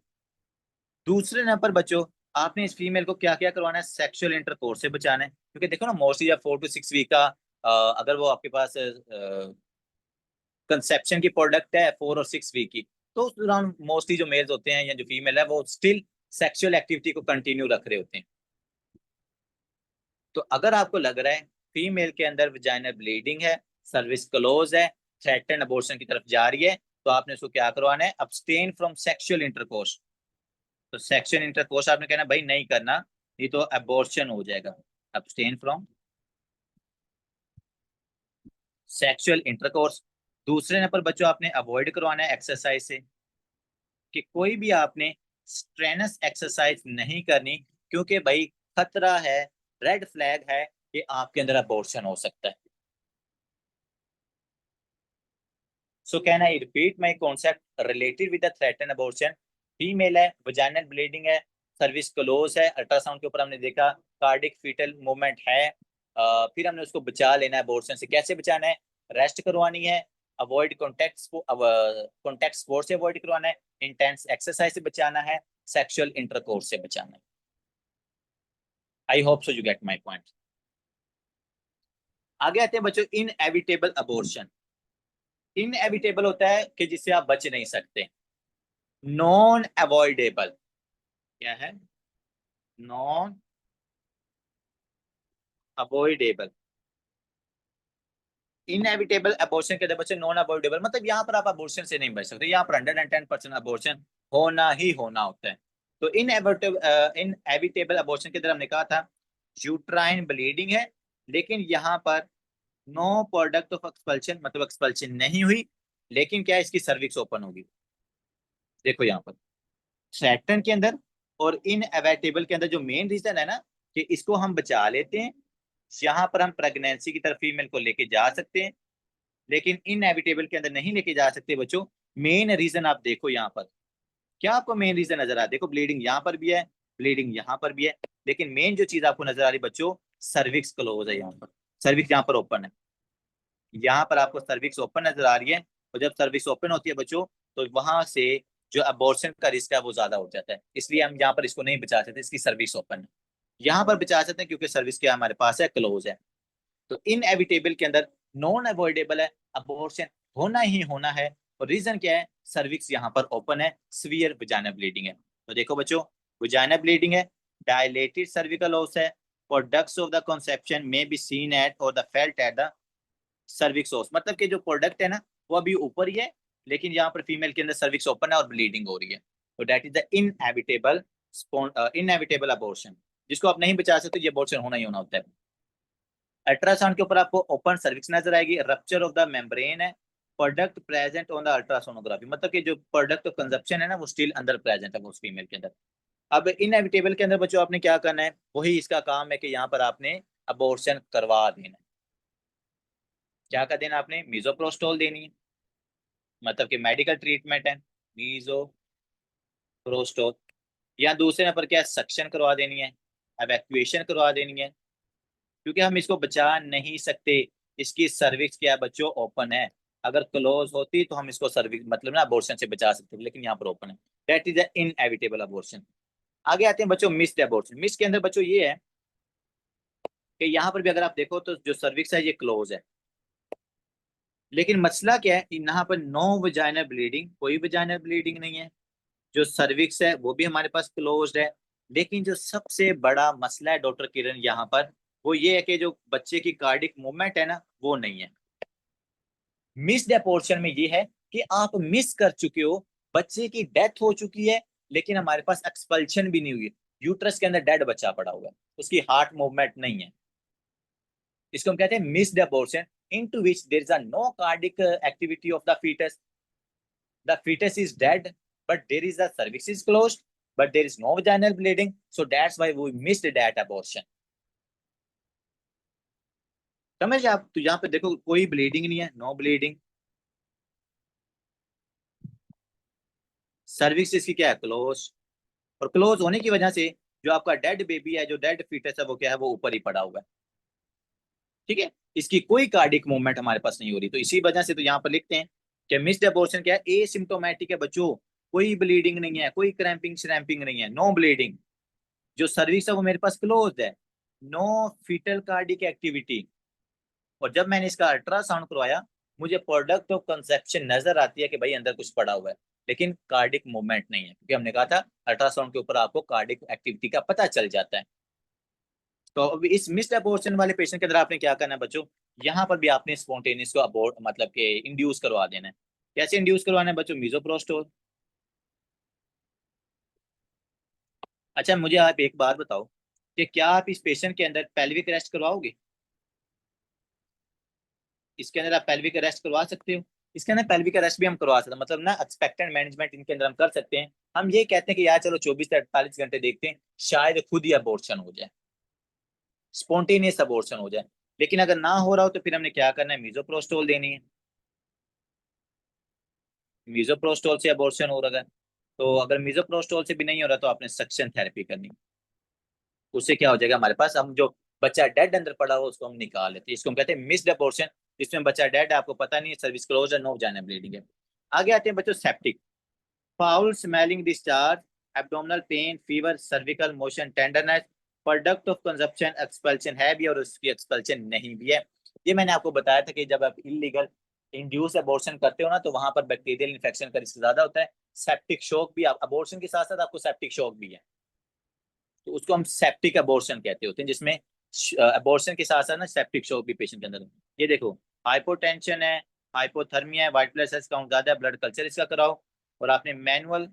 S1: दूसरे नंबर बच्चों, आपने इस फीमेल को क्या क्या करवाना है, सेक्सुअल इंटरकोर्स से बचाना है, क्योंकि देखो ना मोस्टली या 4 to 6 वीक का अगर वो आपके पास कंसेप्शन की प्रोडक्ट है 4 और 6 वीक की, तो उस दौरान मोस्टली जो मेल्स होते हैं या जो फीमेल है वो स्टिल सेक्सुअल एक्टिविटी को कंटिन्यू रख रहे होते हैं। तो अगर आपको लग रहा है फीमेल के अंदर वजाइनल ब्लीडिंग है, सर्विस क्लोज है, थ्रेटेंड अबॉर्शन की तरफ जा रही है, तो आपने उसको क्या करवाना है, अब्सटेन फ्रॉम सेक्सुअल इंटरकोर्स। तो सेक्सुअल इंटरकोर्स आपने कहना भाई नहीं करना, नहीं तो अबॉर्शन हो जाएगा। Abstain from sexual intercourse. दूसरे नंबर बच्चों आपने अवॉइड करवाना है एक्सरसाइज से, कि कोई भी आपने स्ट्रेनस एक्सरसाइज नहीं करनी, क्योंकि भाई खतरा है, रेड फ्लैग है कि आपके अंदर अबॉर्शन हो सकता है। So can I repeat my concept related with the threaten abortion. Female है, वजाइनल ब्लीडिंग है, सर्विस क्लोज है, अल्ट्रासाउंड के ऊपर हमने देखा कार्डिक फीटल मूवमेंट है, फिर हमने उसको बचा लेना है अबॉर्शन से। कैसे बचाना है, रेस्ट करवानी है, अवॉइड कॉन्टेक्ट स्पोर्ट से अवॉइड करवाना है, इंटेंस एक्सरसाइज से बचाना है, सेक्सुअल इंटरकोर्स से बचाना है। I hope so you get my point. आगे आते हैं बच्चों, इनएविटेबल अबॉर्शन। इनएविटेबल होता है कि जिससे आप बच नहीं सकते। नॉन अवॉइडेबल क्या है? Non avoidable. इनएविटेबल अबॉर्शन के अंदर बच्चे नॉन अवॉइडेबल मतलब यहाँ पर आप अबॉर्शन से नहीं बच सकते, यहाँ पर 110% अबॉर्शन होना ही होना होता है। तो इनएविटेबल अबॉर्शन के अंदर हमने कहा था यूट्राइन ब्लीडिंग है, लेकिन यहाँ पर नो प्रोडक्ट ऑफ एक्सपल्शन, मतलब एक्सपल्शन नहीं हुई, लेकिन क्या है, इसकी सर्विक्स ओपन होगी। देखो यहाँ पर सैटर्न के अंदर और इनएविटेबल के अंदर जो मेन रीजन है ना कि इसको हम बचा लेते हैं, यहाँ पर हम प्रेगनेंसी की तरफ फीमेल को लेके जा सकते हैं, लेकिन इनएविटेबल के अंदर नहीं लेके जा सकते बच्चों। मेन रीजन आप देखो यहाँ पर, क्या आपको मेन रीजन नजर आ रहा है? देखो ब्लीडिंग यहाँ पर भी है, ब्लीडिंग यहाँ पर भी है, लेकिन मेन जो चीज आपको नजर आ रही है बच्चों, सर्विक्स क्लोज है यहाँ पर, सर्विक्स यहाँ पर ओपन है, यहाँ पर आपको सर्विक्स ओपन नजर आ रही है। और जब सर्विक्स ओपन होती है बच्चों, तो वहां से जो अबॉर्शन का रिस्क है वो ज्यादा हो जाता है, इसलिए हम यहाँ पर इसको नहीं बचा सकते, इसकी सर्विस ओपन है। यहाँ पर बचा सकते हैं क्योंकि सर्विस क्या हमारे पास है, क्लोज है। तो इनएविटेबल के अंदर नॉन अवॉइडेबल है, अबॉर्शन होना ही होना है। और रीजन क्या है? सर्विक्स यहाँ पर ओपन है, सीवियर वजाइनल ब्लीडिंग है। तो देखो बच्चों, वजाइनल ब्लीडिंग है, डायलेटेड सर्विकल ओस है, products of the conception may be seen at or the felt at the cervix os, मतलब कि जो प्रोडक्ट है ना वो अभी ऊपर ही है, लेकिन यहाँ पर फीमेल के अंदर सर्विक्स ओपन है और ब्लीडिंग हो रही है। तो that is the inevitable abortion, जिसको आप नहीं बचा सकते, ये अबॉर्शन होना ही होना होता है। अल्ट्रासाउंड के ऊपर आपको ओपन सर्विक्स नजर आएगी, रप्चर ऑफ द मेम्ब्रेन है, product present on the ultrasonography, मतलब कि जो प्रोडक्ट ऑफ कंजप्शन है ना वो स्टिल अंदर प्रेजेंट है उस फीमेल के अंदर। अब इनएविटेबल के अंदर बच्चों आपने क्या करना है, वही इसका काम है कि यहाँ पर आपने अबॉर्शन करवा देना है। क्या कर देना आपने? मीजोप्रोस्टोल देनी है, मतलब कि मेडिकल ट्रीटमेंट है मीजोप्रोस्टोल। या दूसरे नंबर क्या है, सक्शन करवा देनी है, एवैक्यूएशन करवा देनी है, क्योंकि हम इसको बचा नहीं सकते, इसकी सर्विक्स क्या है बच्चों, ओपन है। अगर क्लोज होती तो हम इसको सर्विक्स मतलब ना अबॉर्शन से बचा सकते थे, लेकिन यहाँ पर ओपन है। That is the inevitable abortion. आगे आते हैं बच्चों मिस्ड अबॉर्शन। मिस के अंदर बच्चों ये है कि यहाँ पर भी अगर आप देखो तो जो सर्विक्स है ये क्लोज है, लेकिन मसला क्या है कि यहाँ पर नो वजाइनल ब्लीडिंग, कोई वजाइनल ब्लीडिंग नहीं है, जो सर्विक्स है वो भी हमारे पास क्लोज्ड है। लेकिन जो सबसे बड़ा मसला है डॉक्टर किरण यहाँ पर, वो ये है कि जो बच्चे की कार्डिक मूवमेंट है ना वो नहीं है। मिस्ड अबॉर्शन में ये है कि आप मिस कर चुके हो, बच्चे की डेथ हो चुकी है, लेकिन हमारे पास एक्सपल्शन भी नहीं हुई, यूट्रस के अंदर डेड बच्चा पड़ा हुआ है, उसकी हार्ट मूवमेंट नहीं है। इसको हम कहते हैं missed abortion, into which there is a no cardiac activity of the fetus, the fetus is dead but there is the cervix is closed but there is no vaginal bleeding, so that's why we missed that abortion। समझ आप? तो यहाँ पे देखो कोई bleeding नहीं है, no bleeding, cervix इसकी क्या है, क्लोज। और क्लोज होने की वजह से जो आपका डेड बेबी है, जो डेड फीटस है वो क्या है, वो ऊपर ही पड़ा हुआ है। ठीक है, इसकी कोई कार्डिक मूवमेंट हमारे पास नहीं हो रही, तो इसी वजह से तो यहाँ पर लिखते हैं कि मिस्ड अबॉर्शन क्या है, एसिम्प्टोमेटिक है बच्चों, कोई ब्लीडिंग नहीं है, कोई क्रैम्पिंग श्रैम्पिंग नहीं है, नो ब्लीडिंग, जो सर्विक्स है वो मेरे पास क्लोज है, नो फीटल कार्डिक एक्टिविटी। और जब मैंने इसका अल्ट्रासाउंड करवाया, मुझे प्रोडक्ट ऑफ कंसेप्शन नजर आती है कि भाई अंदर कुछ पड़ा हुआ है, लेकिन कार्डिक मूवमेंट नहीं है, क्योंकि हमने कहा था अल्ट्रासाउंड के ऊपर आपको कार्डिक एक्टिविटी का पता चल जाता है। तो अब इस मिस्ड अबॉर्शन वाले पेशेंट के अंदर आपने क्या करना है बच्चों, यहाँ पर भी आपने स्पॉन्टेनियस को अबॉर्ट मतलब कि इंड्यूस करवा देना है। कैसे इंड्यूस करवाना है बच्चों? मीजोप्रोस्टोल। अच्छा मुझे आप एक बात बताओ कि क्या आप इस पेशेंट के अंदर पेल्विक रेस्ट करवाओगे? इसके अंदर आप पेल्विक अरेस्ट करवा सकते हो, इसके अंदर पेल्विक अरेस्ट भी हम करवा सकते हैं, मतलब ना एक्सपेक्टेड मैनेजमेंट इनके अंदर हम कर सकते हैं। हम ये कहते हैं कि यार चलो 24 से 48 घंटे देखते हैं, शायद खुद ही अबॉर्शन हो जाए, स्पॉन्टेनियस अबॉर्शन हो जाए। लेकिन अगर ना हो रहा हो तो फिर हमने क्या करना है, मीजोप्रोस्टोल देनी है। मीजोप्रोस्टोल से अबॉर्शन हो रहा है, तो अगर मीजोप्रोस्टोल से भी नहीं हो रहा तो आपने सक्शन थेरेपी करनी है। उससे क्या हो जाएगा, हमारे पास हम जो बच्चा डेड अंदर पड़ा हो उसको हम निकाल लेते हैं। इसको हम कहते हैं मिस्ड अबॉर्शन, जिसमें बच्चा डेड है, आपको पता नहीं है, सर्विस क्लोज है, नो वजाइनल ब्लीडिंग है। आगे आते हैं बच्चों septic, foul smelling discharge, abdominal pain, fever, cervical motion tenderness, product of consumption expulsion है भी और उसकी एक्सपल्शन नहीं भी है। ये मैंने आपको बताया था कि जब आप इलीगल इंड्यूस अबॉर्शन करते हो ना तो वहां पर बैक्टीरियल इन्फेक्शन का रिस्क ज्यादा होता है। सेप्टिक शॉक भी, आप अबॉर्शन के साथ साथ आपको सेप्टिक शॉक भी है, तो उसको हम सेप्टिक अबॉर्शन कहते होते हैं, जिसमें अबॉर्शन के साथ साथ ना सेप्टिक शॉक भी पेशेंट के अंदर होता है। ये देखो, हाइपोटेंशन है, हाइपोथर्मिया है, व्हाइट ब्लड सेल्स काउंट ज्यादा है, ब्लड कल्चर इसका कराओ, और आपने मैनुअल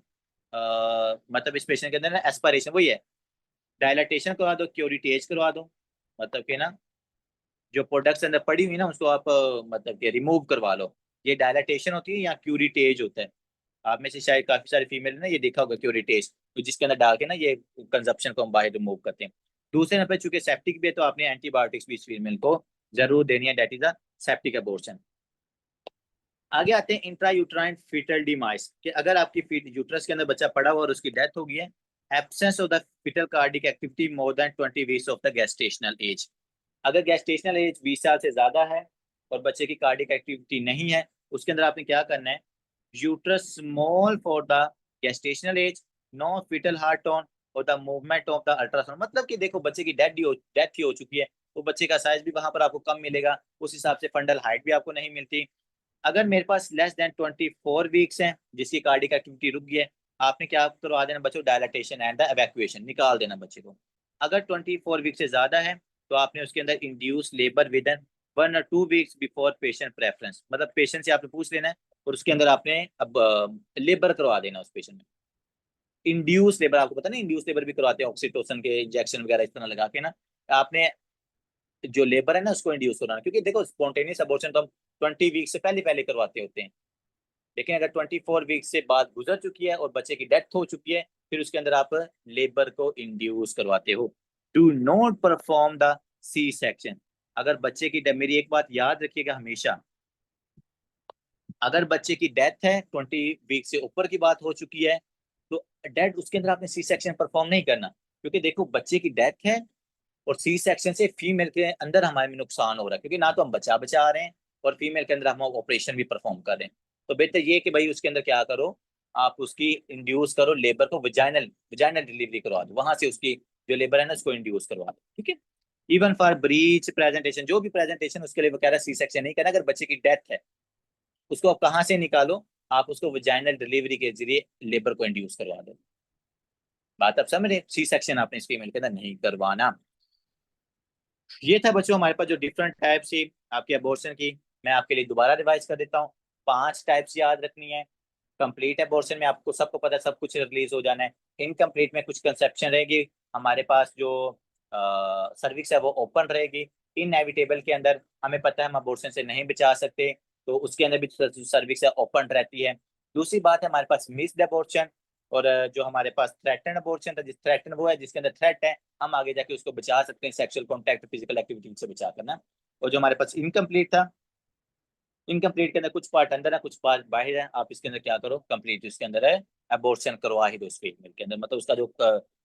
S1: मतलब इस पेशेंट के अंदर ना एस्पिरेशन वही है, डायलाटेशन करवा दो, क्यूरिटेज करवा दो, मतलब कि ना जो प्रोडक्ट्स अंदर पड़ी हुई ना उसको आप मतलब कि रिमूव करवा लो। ये डायलाटेशन होती है या क्यूरिटेज होता है। आप में से शायद काफी सारे फीमेल ने ये देखा होगा क्यूरिटेज, तो जिसके अंदर डाल के ना ये कंजप्शन को हम बाहर रिमूव करते हैं। दूसरे नंबर चूंकि सेप्टिक भी है तो आपने एंटीबायोटिक्स भी इस फीमेल को जरूर देनी है, that is a septic abortion. आगे आते हैं इंट्रा यूट्राइन फीटल डिमाइस, कि अगर आपकी यूट्रस के अंदर बच्चा पड़ा हुआ और उसकी डेथ हो गई है, absence of the fetal cardiac activity more than 20 weeks of the gestational age. अगर गेस्टेशनल एज 20 साल से ज्यादा है और बच्चे की कार्डिक एक्टिविटी नहीं है, उसके अंदर आपने क्या करना है, uterus small for the gestational age, no fetal heart tone or the movement of the ultrasound. मतलब कि देखो बच्चे की डेथ ही हो चुकी है तो बच्चे का साइज भी वहां पर आपको कम मिलेगा, उस हिसाब से फंडल हाइट भी आपको नहीं मिलती। अगर मेरे पास लेस देन 24 वीक्स है जिसकी कार्डिक एक्टिविटी रुक गई है, आपने क्या करवा देना बच्चों, डायलाटेशन एंड द एवैक्यूएशन, निकाल देना बच्चे को। अगर 24 वीक से ज्यादा है तो आपने उसके अंदर induce labour with in 1 or 2 weeks before patient preference, मतलब पेशेंट से आपने पूछ लेना है और उसके अंदर आपने अब लेबर करवा देना उस पेशेंट में। इंड्यूस लेबर आपको पता नहीं, इंड्यूस लेबर भी करवाते हैं ऑक्सीटोसिन के इंजेक्शन वगैरह इस तरह लगा के ना। आपने जो लेबर है ना उसको इंड्यूस कराना, क्योंकि देखो स्पॉन्टेनियस अबॉर्शन तो हम 20 वीक से पहले पहले करवाते होते हैं, लेकिन अगर 24 वीक से बाद गुजर चुकी है और बच्चे की डेथ हो चुकी है फिर उसके अंदर आप लेबर को इंड्यूस करवाते हो। Do not perform the C section. अगर बच्चे की मेरी एक बात याद रखिएगा हमेशा, अगर बच्चे की डेथ है 20 वीक से ऊपर की बात हो चुकी है तो डेथ उसके अंदर आपने सी सेक्शन परफॉर्म नहीं करना, क्योंकि देखो बच्चे की डेथ है और सी सेक्शन से फीमेल के अंदर हमारे में नुकसान हो रहा है, क्योंकि ना तो हम बचा बचा रहे हैं और फीमेल के अंदर हम ऑपरेशन भी परफॉर्म कर रहे हैं। तो बेहतर ये कि भाई उसके अंदर क्या करो, आप उसकी इंड्यूस करो लेबर को, विजाइनल विजाइनल डिलीवरी करवा दो, वहां से उसकी जो लेबर है ना उसको इंड्यूस करवा दो, ठीक है। इवन फॉर ब्रीच प्रेजेंटेशन, जो भी प्रेजेंटेशन उसके लिए वो कह रहा है सी सेक्शन नहीं करना। अगर बच्चे की डेथ है उसको आप कहाँ से निकालो, आप उसको विजाइनल डिलीवरी के जरिए लेबर को इंड्यूस करवा दो। बात अब समझ रहे, सी सेक्शन आपने इस फीमेल के अंदर नहीं करवाना। ये था बच्चों हमारे पास जो डिफरेंट टाइप्स थी आपके अबॉर्शन की। मैं आपके लिए दोबारा रिवाइज कर देता हूँ। 5 टाइप्स याद रखनी है। कंप्लीट अबॉर्शन में आपको सबको पता है सब कुछ रिलीज हो जाना है। इनकम्प्लीट में कुछ कंसेप्शन रहेगी, हमारे पास जो सर्विक्स है वो ओपन रहेगी। इनएविटेबल के अंदर हमें पता है हम अबॉर्शन से नहीं बचा सकते, तो उसके अंदर भी सर्विक्स है ओपन रहती है। दूसरी बात है हमारे पास मिस्ड अबॉर्शन, और जो हमारे पास थ्रेटन अबॉर्शन था, जिस थ्रेटन वो है जिसके अंदर थ्रेट है, हम आगे जाके उसको बचा सकते हैं सेक्सुअल कॉन्टैक्ट फिजिकल एक्टिविटी से बचा करना। और जो हमारे पास इनकम्प्लीट था, इनकम्प्लीट के अंदर कुछ पार्ट अंदर है कुछ पार्ट बाहर है, आप इसके अंदर क्या करो, कंप्लीट इसके अंदर है अबॉर्शन करवा ही दो इस फीमेल के अंदर, मतलब उसका जो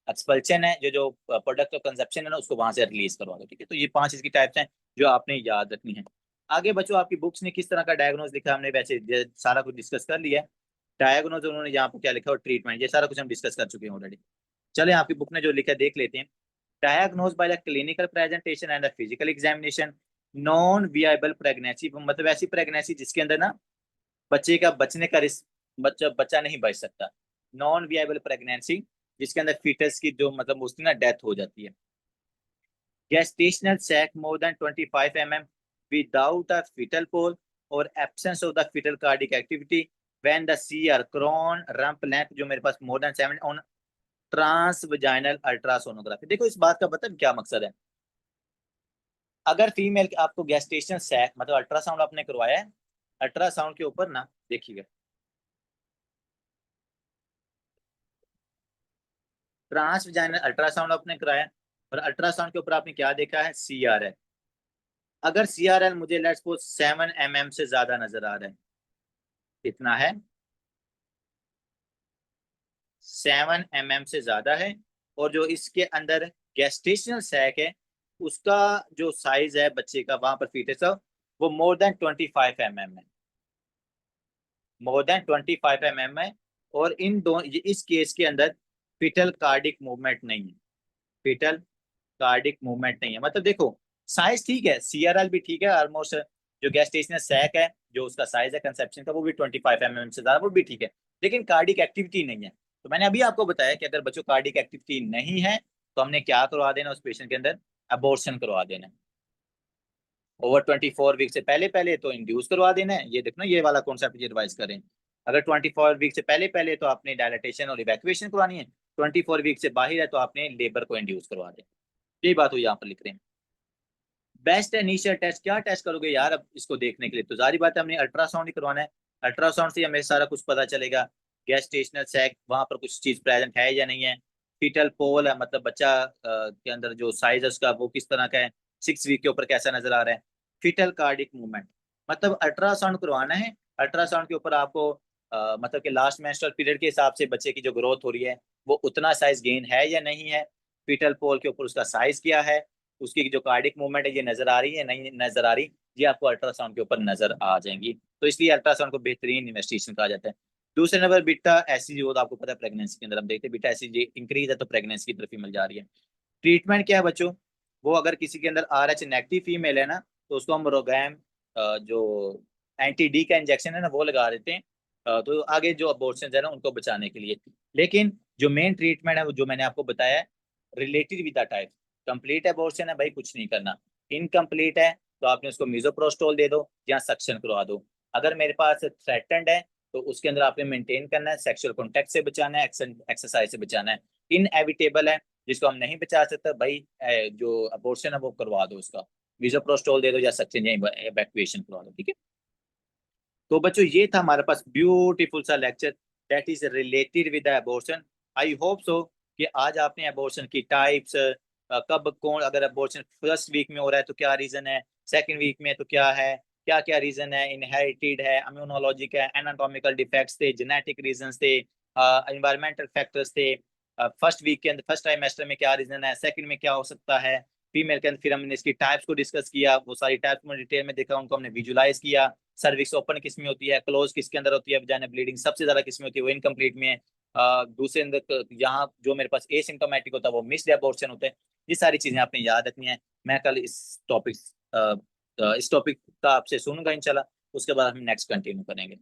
S1: एक्सपल्शन है, जो प्रोडक्ट ऑफ कंजप्शन है ना उसको वहां से रिलीज करवा दो, ठीक है। तो ये 5 इसकी टाइप्स हैं जो आपने याद रखनी है। आगे बच्चों आपकी बुक्स ने किस तरह का डायग्नोज लिखा है, हमने वैसे सारा कुछ डिस्कस कर लिया है। डायग्नोज उन्होंने यहाँ पर क्या लिखा और ट्रीटमेंट, ये सारा कुछ हम डिस्कस कर चुके हैं ऑलरेडी। चले आपकी बुक ने जो लिखा है देख लेते हैं। Diagnose by the clinical presentation and the physical examination, non viable pregnancy, मतलब ऐसी प्रेगनेंसी जिसके अंदर ना बच्चे का बचने का रिस्क, बच्चा बच्चा नहीं बच सकता। नॉन वियाबल प्रेगनेंसी जिसके अंदर फीटस की जो मतलब उसकी ना डेथ हो जाती है। Gestational sac more than 25 mm without a fetal pole or absence of the fetal cardiac activity when the CR crown rump length जो मेरे पास more than 7 on trans vaginal ultrasonography. देखो इस बात का मतलब क्या मकसद है, अगर फीमेल आपको गेस्टेशनल सैक मतलब अल्ट्रासाउंड आपने करवाया है, अल्ट्रासाउंड के ऊपर ना देखिएगा, ट्रांस वजाइनल अल्ट्रासाउंड आपने कराया और अल्ट्रासाउंड के ऊपर आपने क्या देखा है, सीआरएल। अगर सीआरएल मुझे लेट्स सपोज 7 mm से ज्यादा नजर आ रहा है, कितना है, 7 mm से ज्यादा है, और जो इसके अंदर गेस्टेशनल सैक है उसका जो साइज है बच्चे का वहां पर फीटस का वो मोर देन 25 mm है, मोर देन 25 mm है। और इन दो इस केस के अंदर फिटल कार्डिक मूवमेंट नहीं है, फिटल कार्डिक मूवमेंट नहीं है। मतलब देखो साइज ठीक है, सीआरएल भी ठीक है ऑलमोस्ट, जो गेस्टेशनल सैक है जो उसका साइज है कंसेप्शन का वो भी 25 mm से ज्यादा, वो भी ठीक है, लेकिन कार्डिक एक्टिविटी नहीं है। तो मैंने अभी आपको बताया कि अगर बच्चों कार्डिक एक्टिविटी नहीं है तो हमने क्या करवा देना उस पेशेंट के अंदर, अबॉर्शन करवा देना है। ओवर 24 वीक से पहले पहले तो इंड्यूस करवा देना है, ये देखो ना ये वाला कॉन्सेप्ट ये रिवाइज करें। अगर 24 वीक से पहले पहले तो आपने डायलिटेशन और इवैक्यूएशन करवानी है, 24 वीक से बाहर है तो आपने लेबर को इंड्यूस करवा दें। यही बात हुई यहाँ पर लिख रहे हैं। बेस्ट इनिशियल टेस्ट, क्या टेस्ट करोगे यार अब इसको देखने के लिए, तो जारी बात है हमने अल्ट्रासाउंड ही करवाना है। अल्ट्रासाउंड से हमें सारा कुछ पता चलेगा, गेस्टेशनल सैक वहां पर कुछ चीज प्रेजेंट है या नहीं है, फीटल पोल है मतलब बच्चा के अंदर जो साइज है उसका वो किस तरह का है, 6 वीक के ऊपर कैसा नजर आ रहा है, फीटल कार्डिक मूवमेंट, मतलब अल्ट्रासाउंड करवाना है। अल्ट्रासाउंड के ऊपर आपको मतलब कि लास्ट मेंस्ट्रुअल पीरियड के हिसाब से बच्चे की जो ग्रोथ हो रही है वो उतना साइज गेन है या नहीं है, फीटल पोल के ऊपर उसका साइज क्या है, उसकी जो कार्डिक मूवमेंट है ये नजर आ रही है नहीं नजर आ रही, ये आपको अल्ट्रासाउंड के ऊपर नजर आ जाएंगी। तो इसलिए अल्ट्रासाउंड को बेहतरीन इन्वेस्टिगेशन कहा जाता है। दूसरे नंबर बीटा एससीजी, वो तो आपको पता है प्रेगनेंसी के अंदर हम देखते हैं बीटा एससीजी इंक्रीज है तो प्रेगनेंसी की तरफ ही मिल जा रही है। ट्रीटमेंट क्या है बच्चों, वो अगर किसी के अंदर RH नेगेटिव फीमेल है ना तो उसको हम रोगैम जो एंटी डी का इंजेक्शन है ना वो लगा देते हैं, तो आगे जो अबॉर्शन है ना उनको बचाने के लिए। लेकिन जो मेन ट्रीटमेंट है वो जो मैंने आपको बताया related with the type, complete abortion है भाई कुछ नहीं करना, इनकम्प्लीट है तो आपने उसको मिजोप्रोस्टोल दे दो या सक्शन करवा दो। अगर मेरे पास थ्रेटेंड है तो उसके अंदर आपने मेंटेन करना है, सेक्सुअल कॉन्टेक्ट से बचाना है, एक्सरसाइज से बचाना है। इनएविटेबल है जिसको हम नहीं बचा सकते भाई, जो अबॉर्शन है वो करवा दो, उसका मिजोप्रोस्टोल दे दो या सक्शन या इवैक्यूएशन करवा दो, ठीक है। तो बच्चों ये था हमारे पास ब्यूटीफुल सा lecture that is related with abortion. I hope so कि आज आपने अबॉर्शन की टाइप्स, कब कौन, अगर अबॉर्शन फर्स्ट वीक में हो रहा है तो क्या रीजन है, सेकंड वीक में तो क्या है, क्या क्या रीजन है, इनहेरिटेड है, इम्यूनोलॉजिक है, एनाटॉमिकल डिफेक्ट्स थे, जेनेटिक रीजंस थे, एनवायरमेंटल फैक्टर्स थे, फर्स्ट वीक के अंदर फर्स्ट ट्राइमेस्टर में क्या रीजन है, सेकंड में क्या हो सकता है, फीमेल के अंदर फिर हमने इसकी टाइप्स को डिस्कस किया, वो सारी टाइप्स में डिटेल में देखा, उनको हमने विजुलाइज किया, सर्विक्स ओपन किस में होती है, क्लोज किसके अंदर होती है, वजाइना ब्लीडिंग सबसे ज्यादा किस में होती है, वो इनकम्प्लीट में है, दूसरे अंदर यहाँ जो मेरे पास एसिम्टोमेटिक होता है वो मिस्ड एबॉर्शन होते हैं। ये सारी चीजें आपने याद रखनी है। मैं कल इस टॉपिक का आपसे सुनूंगा इंशाल्लाह, उसके बाद हम नेक्स्ट कंटिन्यू करेंगे।